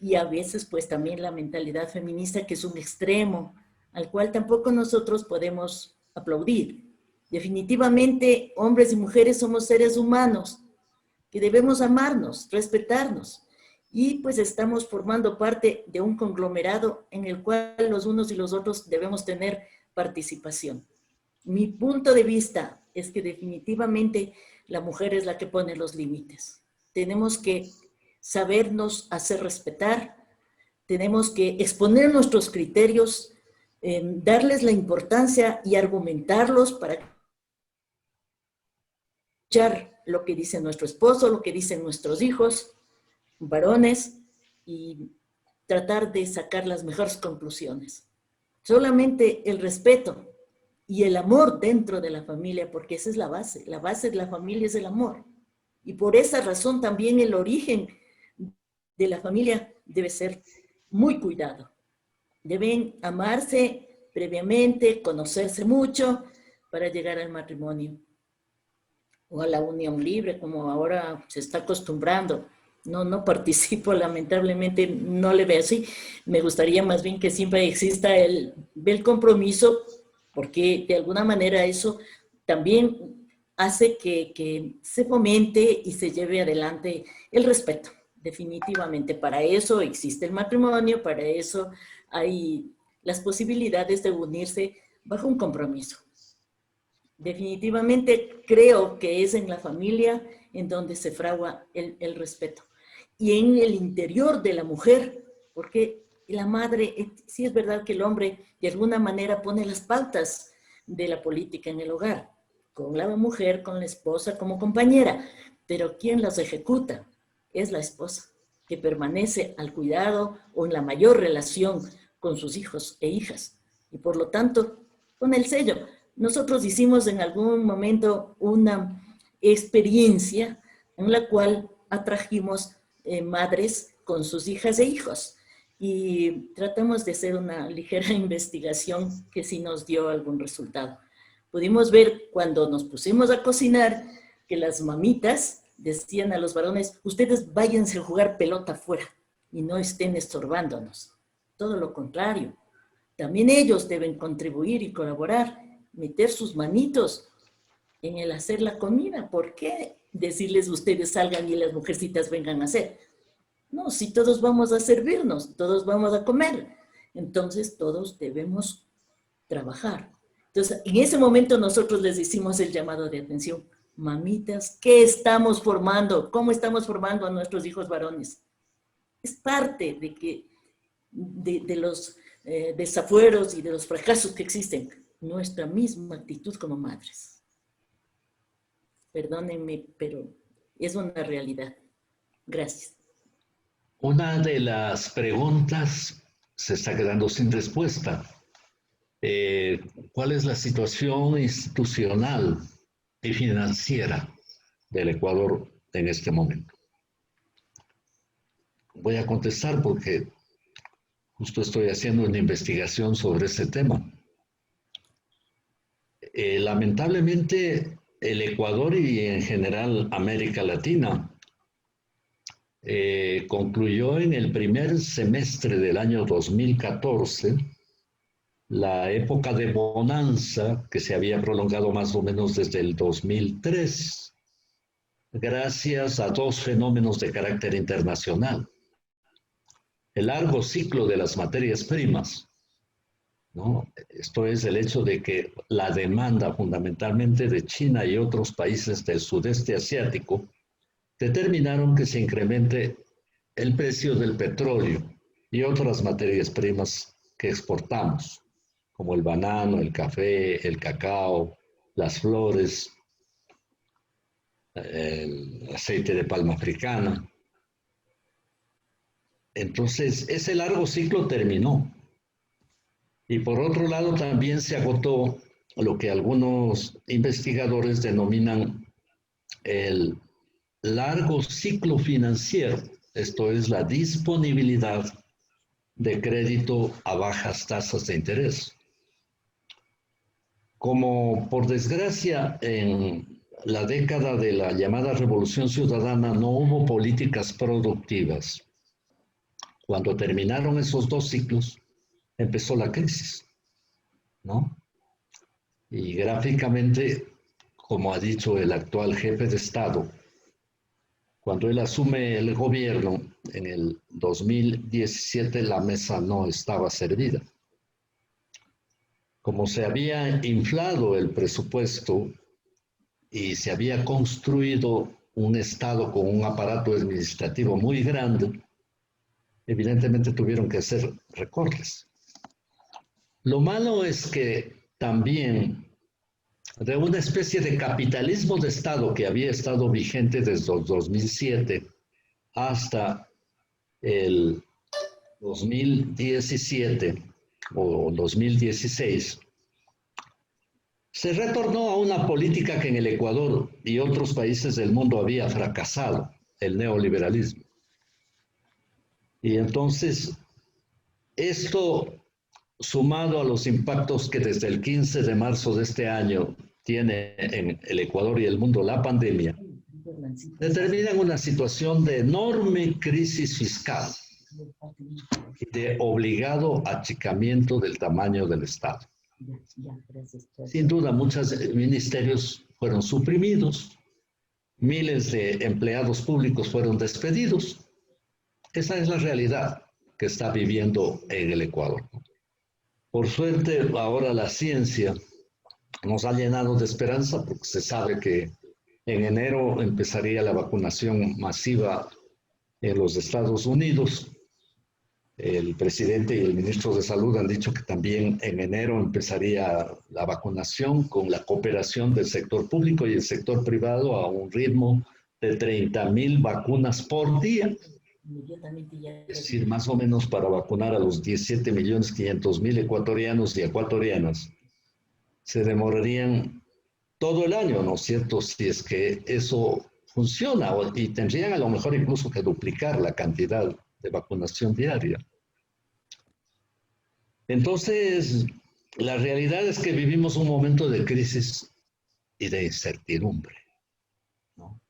S1: y a veces pues también la mentalidad feminista, que es un extremo al cual tampoco nosotros podemos aplaudir. Definitivamente, hombres y mujeres somos seres humanos que debemos amarnos, respetarnos. Y pues estamos formando parte de un conglomerado en el cual los unos y los otros debemos tener participación. Mi punto de vista es que definitivamente la mujer es la que pone los límites. Tenemos que sabernos hacer respetar, tenemos que exponer nuestros criterios, darles la importancia y argumentarlos para escuchar lo que dice nuestro esposo, lo que dicen nuestros hijos, varones, y tratar de sacar las mejores conclusiones. Solamente el respeto y el amor dentro de la familia, porque esa es la base de la familia es el amor. Y por esa razón también el origen de la familia debe ser muy cuidado. Deben amarse previamente, conocerse mucho para llegar al matrimonio o a la unión libre, como ahora se está acostumbrando. No participo, lamentablemente no le veo así. Me gustaría más bien que siempre exista el compromiso, porque de alguna manera eso también hace que se fomente y se lleve adelante el respeto. Definitivamente, para eso existe el matrimonio, para eso hay las posibilidades de unirse bajo un compromiso. Definitivamente creo que es en la familia en donde se fragua el respeto. Y en el interior de la mujer, porque la madre, sí es verdad que el hombre de alguna manera pone las pautas de la política en el hogar, con la mujer, con la esposa como compañera, pero quien las ejecuta es la esposa, que permanece al cuidado o en la mayor relación con sus hijos e hijas, y por lo tanto, con el sello. Nosotros hicimos en algún momento una experiencia en la cual atrajimos madres con sus hijas e hijos y tratamos de hacer una ligera investigación que sí nos dio algún resultado. Pudimos ver cuando nos pusimos a cocinar que las mamitas decían a los varones: ustedes váyanse a jugar pelota afuera y no estén estorbándonos. Todo lo contrario, también ellos deben contribuir y colaborar, meter sus manitos en el hacer la comida. ¿Por qué decirles ustedes salgan y las mujercitas vengan a hacer? No, si todos vamos a servirnos, todos vamos a comer, entonces todos debemos trabajar. Entonces, en ese momento nosotros les hicimos el llamado de atención. Mamitas, ¿qué estamos formando? ¿Cómo estamos formando a nuestros hijos varones? Es parte de los desafueros y de los fracasos que existen. Nuestra misma actitud como madres. Perdónenme, pero es una realidad. Gracias.
S6: Una de las preguntas se está quedando sin respuesta. ¿Cuál es la situación institucional y financiera del Ecuador en este momento? Voy a contestar porque justo estoy haciendo una investigación sobre este tema. Lamentablemente, el Ecuador y en general América Latina concluyó en el primer semestre del año 2014 la época de bonanza que se había prolongado más o menos desde el 2003, gracias a dos fenómenos de carácter internacional. El largo ciclo de las materias primas, ¿no? Esto es el hecho de que la demanda fundamentalmente de China y otros países del sudeste asiático determinaron que se incremente el precio del petróleo y otras materias primas que exportamos, como el banano, el café, el cacao, las flores, el aceite de palma africana. Entonces, ese largo ciclo terminó. Y por otro lado, también se agotó lo que algunos investigadores denominan el largo ciclo financiero, esto es la disponibilidad de crédito a bajas tasas de interés. Como por desgracia en la década de la llamada Revolución Ciudadana no hubo políticas productivas, cuando terminaron esos dos ciclos, empezó la crisis, ¿no? Y gráficamente, como ha dicho el actual jefe de Estado, cuando él asume el gobierno en el 2017, la mesa no estaba servida. Como se había inflado el presupuesto y se había construido un Estado con un aparato administrativo muy grande, evidentemente tuvieron que hacer recortes. Lo malo es que también de una especie de capitalismo de Estado que había estado vigente desde el 2007 hasta el 2017 o 2016, se retornó a una política que en el Ecuador y otros países del mundo había fracasado, el neoliberalismo. Y entonces, esto sumado a los impactos que desde el 15 de marzo de este año tiene en el Ecuador y el mundo la pandemia, determinan una situación de enorme crisis fiscal y de obligado achicamiento del tamaño del Estado. Sin duda, muchos ministerios fueron suprimidos, miles de empleados públicos fueron despedidos. Esa es la realidad que está viviendo en el Ecuador. Por suerte, ahora la ciencia nos ha llenado de esperanza porque se sabe que en enero empezaría la vacunación masiva en los Estados Unidos. El presidente y el ministro de Salud han dicho que también en enero empezaría la vacunación con la cooperación del sector público y el sector privado a un ritmo de 30,000 vacunas por día. Es decir, más o menos para vacunar a los 17.500.000 ecuatorianos y ecuatorianas. Se demorarían todo el año, ¿no es cierto? Si es que eso funciona, y tendrían a lo mejor incluso que duplicar la cantidad de vacunación diaria. Entonces, la realidad es que vivimos un momento de crisis y de incertidumbre, ¿no?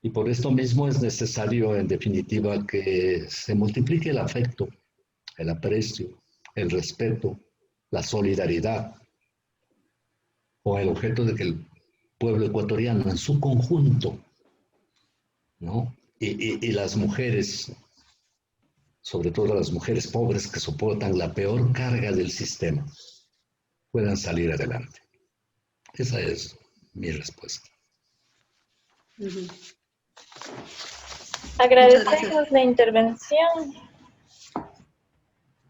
S6: Y por esto mismo es necesario, en definitiva, que se multiplique el afecto, el aprecio, el respeto, la solidaridad, con el objeto de que pueblo ecuatoriano en su conjunto, ¿no? Y las mujeres, sobre todo las mujeres pobres que soportan la peor carga del sistema, puedan salir adelante. Esa es mi respuesta.
S2: Agradecemos la intervención.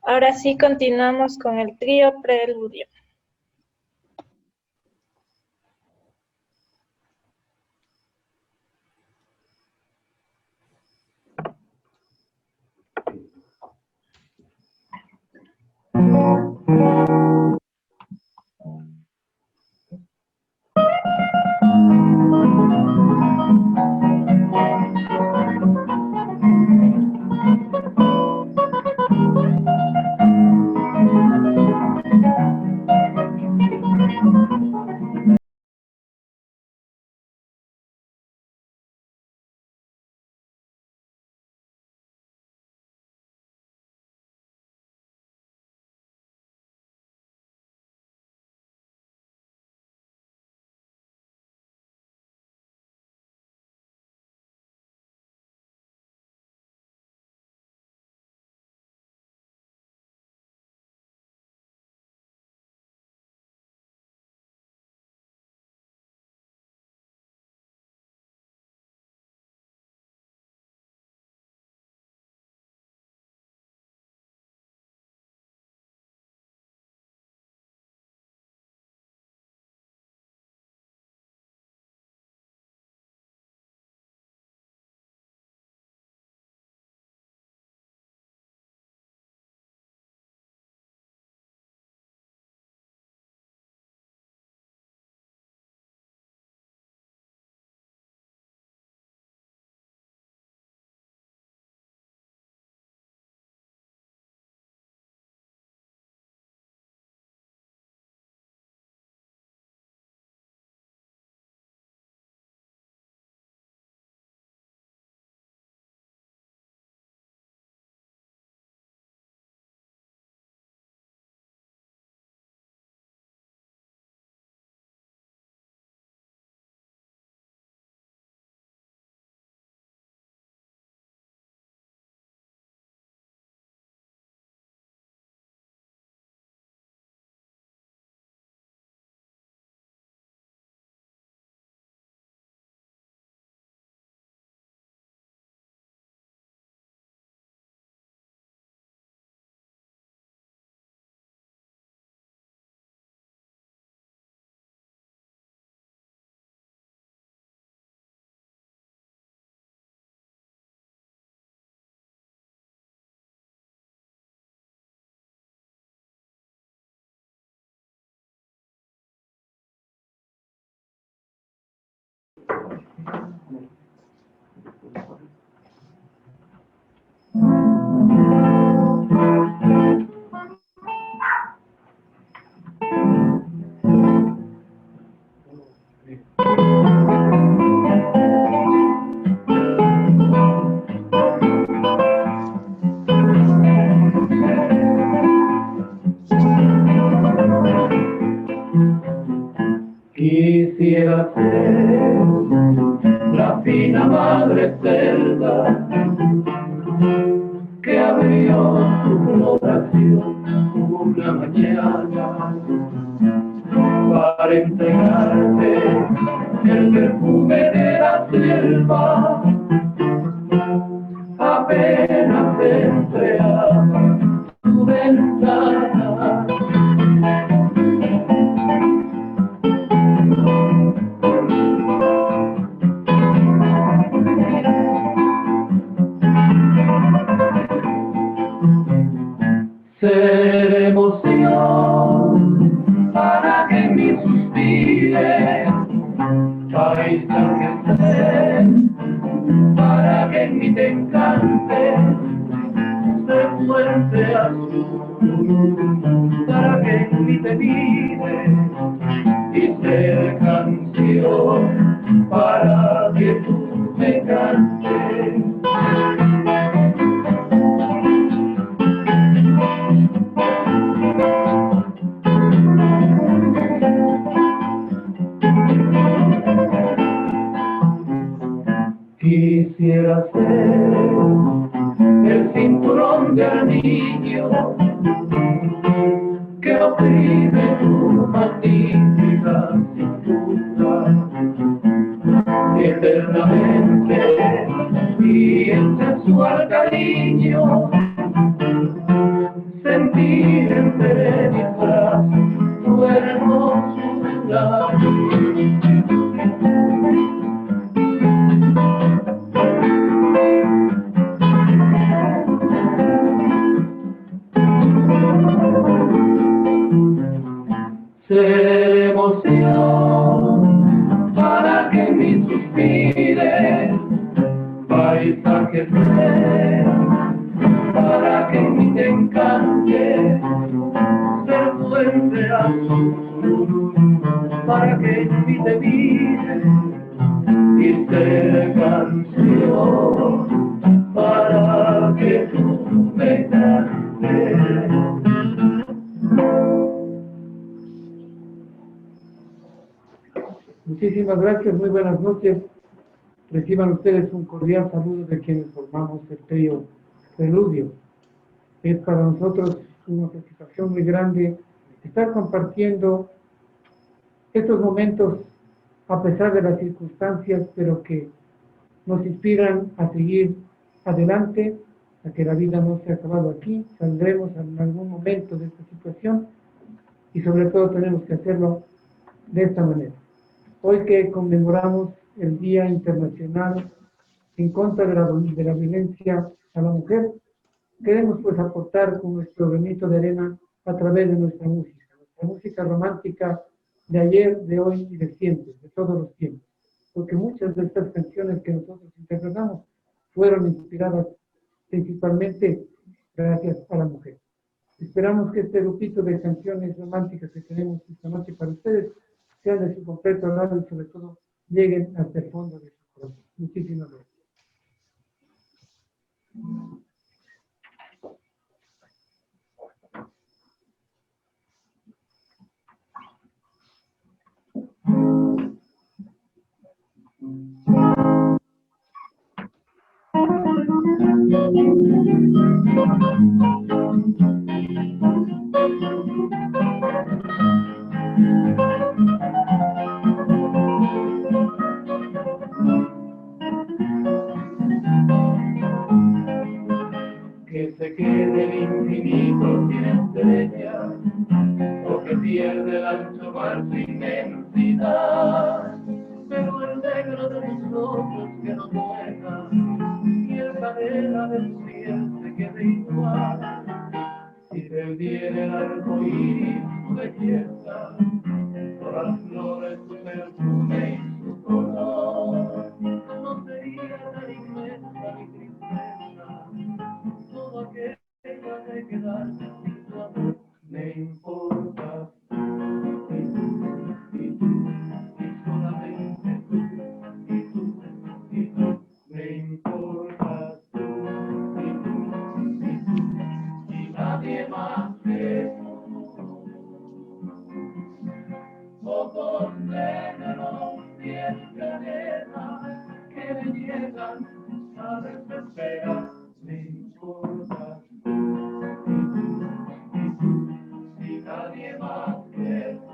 S2: Ahora sí continuamos con el trío preludio.
S8: Quisiera ser la fina madre celda que abrió su floración una mañana para entregarte el perfume de la selva. Apenas entré a tu ventana, ser emoción para que mi suspire, paisaje ser para que en mí te encante, ser fuerte azul para que en mí te mire y ser canción para que tú me cantes. confunde al niño que oprime tu magnífica cintura. Eternamente y en sensual cariño sentir entre mis brazos tu hermosura. Ser emoción para que mi suspire, paisaje ser para que mi te encante, ser fuente azul para que en mí te mire y ser canción para que tú me cantes.
S9: Muchísimas gracias, muy buenas noches. Reciban ustedes un cordial saludo de quienes formamos el trío Preludio. Es para nosotros una satisfacción muy grande estar compartiendo estos momentos a pesar de las circunstancias, pero que nos inspiran a seguir adelante, a que la vida no se ha acabado aquí, saldremos en algún momento de esta situación y sobre todo tenemos que hacerlo de esta manera. Hoy que conmemoramos el Día Internacional en contra de la violencia a la mujer, queremos pues aportar con nuestro granito de arena a través de nuestra música romántica de ayer, de hoy y de siempre, de todos los tiempos. Porque muchas de estas canciones que nosotros interpretamos fueron inspiradas principalmente gracias a la mujer. Esperamos que este grupito de canciones románticas que tenemos esta noche para ustedes sean de su completo agrado y sobre todo lleguen hasta el fondo de su corazón. Muchísimas gracias.
S8: Que se quede el infinito sin estrellas, o que pierde el ancho mar su inmensidad, pero el negro de tus ojos que no duela y el canela de tu piel se quede igual. Si perdiera el arco iris su belleza, todas las flores su perfume y su color, no sería tan inmensa mi tristeza, todo aquello de quedarse sin tu amor. Me importa y solamente tú, me importas tú, y nadie más que tú. Ojos negros, piel canela, que me llegan a desesperar. Me importas tú, y nadie más que tú.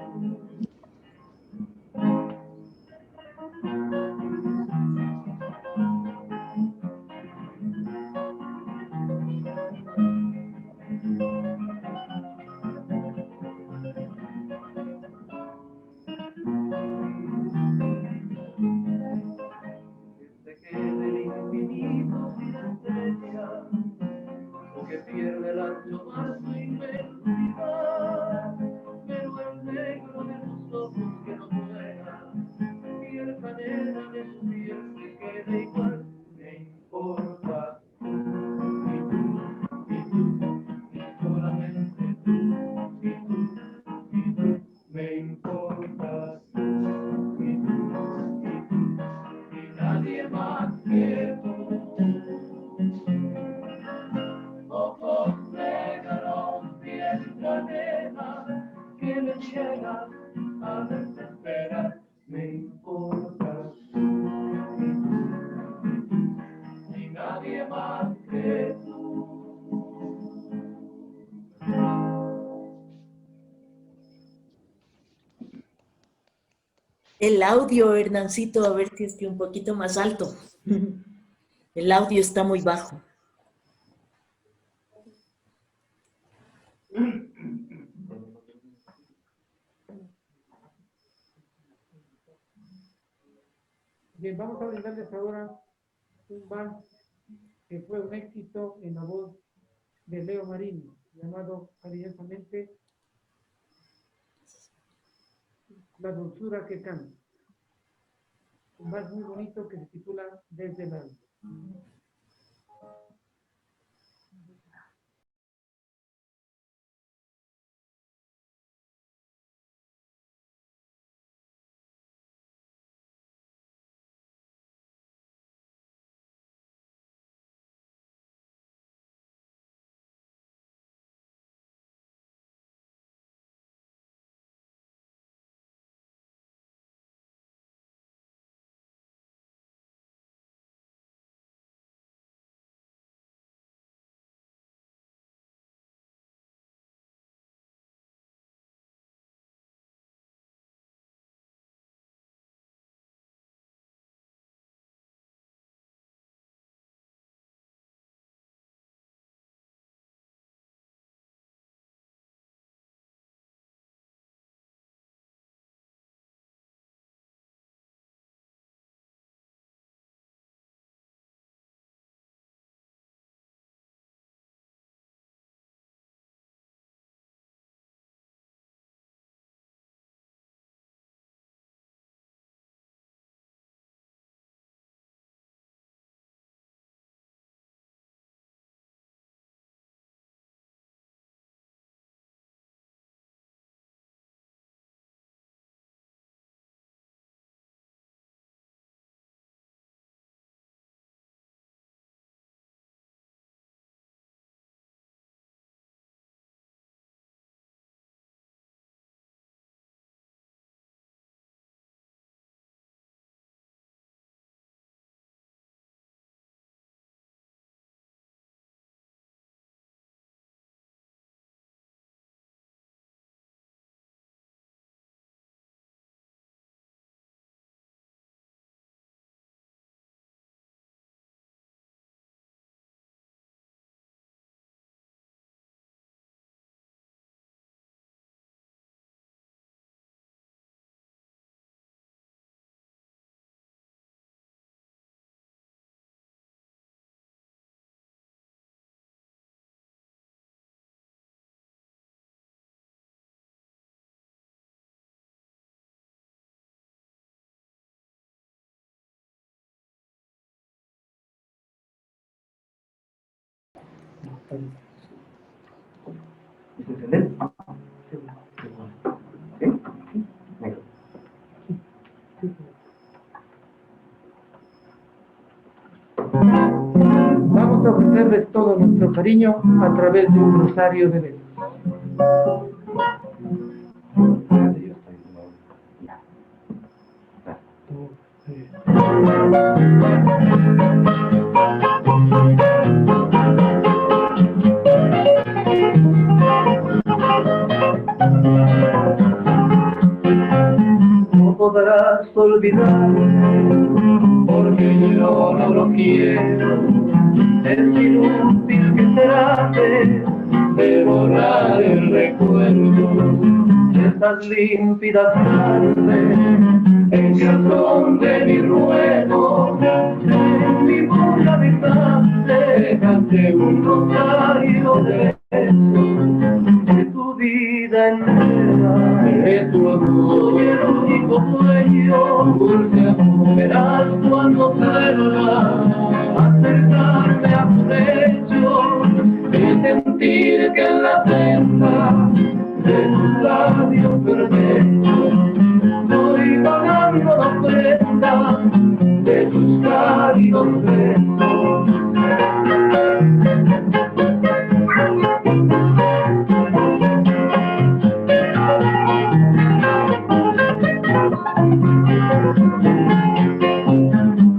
S8: Que se quede el infinito sin estrellas, o que pierde el ancho mar su inmensidad, pero el negro de tus ojos que no duela y el canela de su piel se quede igual. Me importa y solamente tú, me importa y nadie más que tú. Ojos negros, piel canela, que me llegan a desesperar. Me importa y nadie más que tú.
S1: El audio, Hernancito, a ver si es que un poquito más alto. El audio está muy bajo.
S9: Bien, vamos a brindarles ahora un vals que fue un éxito en la voz de Leo Marín, llamado cariñosamente La dulzura que canta. Un vals muy bonito que se titula Desde el alma. Vamos a ofrecerles todo nuestro cariño a través de un rosario de besos.
S8: No podrás olvidar, porque yo no lo quiero. Es inútil que trate de borrar el recuerdo de esas límpidas tardes en que al son de mi ruego en mi boca dejaste un rosario de besos de tu vida entera, de tu amor. Soy el único sueño, dulce amor, verás cuando pueda acercarme a tu lecho y sentir que en la pena de tus labios perfectos estoy pagando la ofrenda de tus cálidos besos.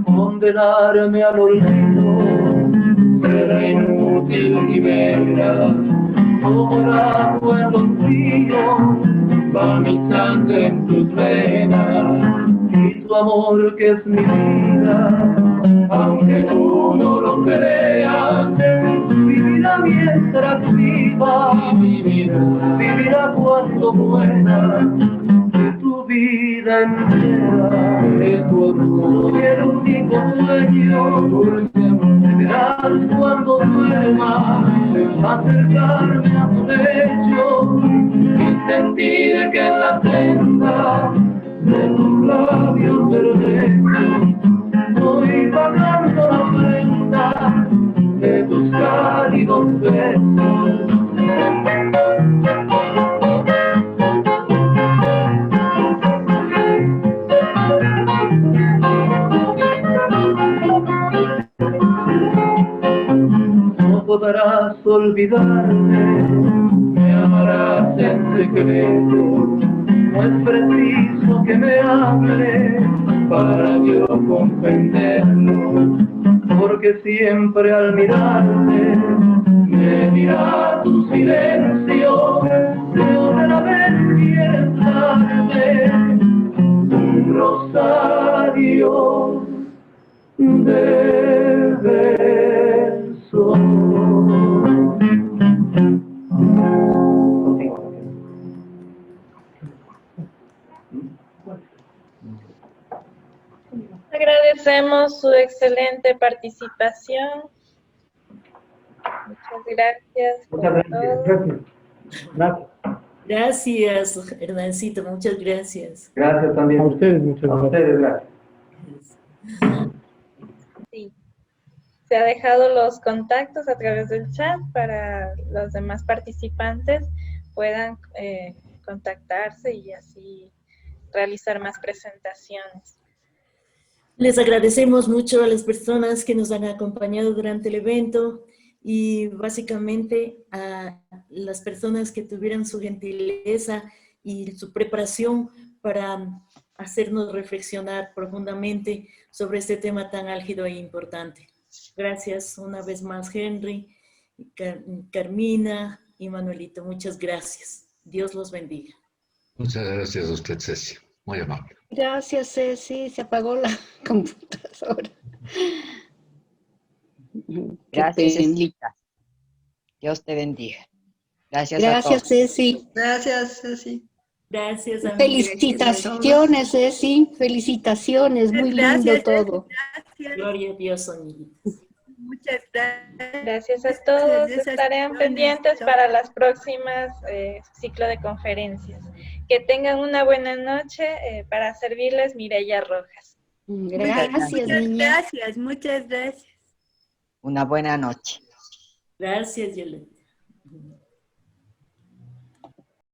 S8: Condenarme al olvido será inútil quimera, como recuerdos fríos va mi sangre en tus venas. tu amor que es mi vida, aunque tú no lo creas, vivirá mientras viva, vivirá cuando muera, de tu vida entera, de tu orgullo y el único sueño, verás cuando duerma, acercarme a tu lecho y sentir que en la senda de tus labios derechos voy pagando la ofrenda de tus cálidos besos. No podrás olvidarme, me amarás en secreto. No es preciso que me hable para yo comprenderlo, porque siempre al mirarte me dirá tu silencio, de otra vez quieres darme un rosario de besos.
S2: Agradecemos su excelente participación. Muchas gracias por todo.
S9: Gracias.
S1: Gracias, Hernancito, muchas gracias.
S8: Gracias también.
S9: A ustedes, muchas gracias.
S8: A ustedes, gracias.
S2: Sí. Se ha dejado los contactos a través del chat para los demás participantes puedan contactarse y así realizar más presentaciones.
S1: Les agradecemos mucho a las personas que nos han acompañado durante el evento y básicamente a las personas que tuvieron su gentileza y su preparación para hacernos reflexionar profundamente sobre este tema tan álgido e importante. Gracias una vez más, Henry, Carmina y Manuelito. Muchas gracias. Dios los bendiga.
S6: Muchas gracias a usted, Ceci. Muy amable.
S10: Gracias, Ceci. Se apagó la computadora.
S11: Gracias, Cecilita. Dios te bendiga. Gracias a
S10: Gracias,
S11: todos.
S10: Ceci.
S7: Gracias, Ceci.
S1: Gracias, amiga.
S10: Felicitaciones, Ceci. Felicitaciones. Muy lindo todo.
S5: Gracias.
S1: Gloria a Dios, amiguitos.
S5: Muchas gracias.
S2: Gracias a todos.
S5: Esas
S2: Estarán
S5: acciones
S2: pendientes
S5: son-
S2: para las próximas ciclo de conferencias. Que tengan una buena noche. Para servirles, Mireya Rojas.
S10: Gracias,
S5: Muchas
S10: niña.
S5: gracias. Muchas gracias.
S11: Una buena noche.
S1: Gracias, Yolanda.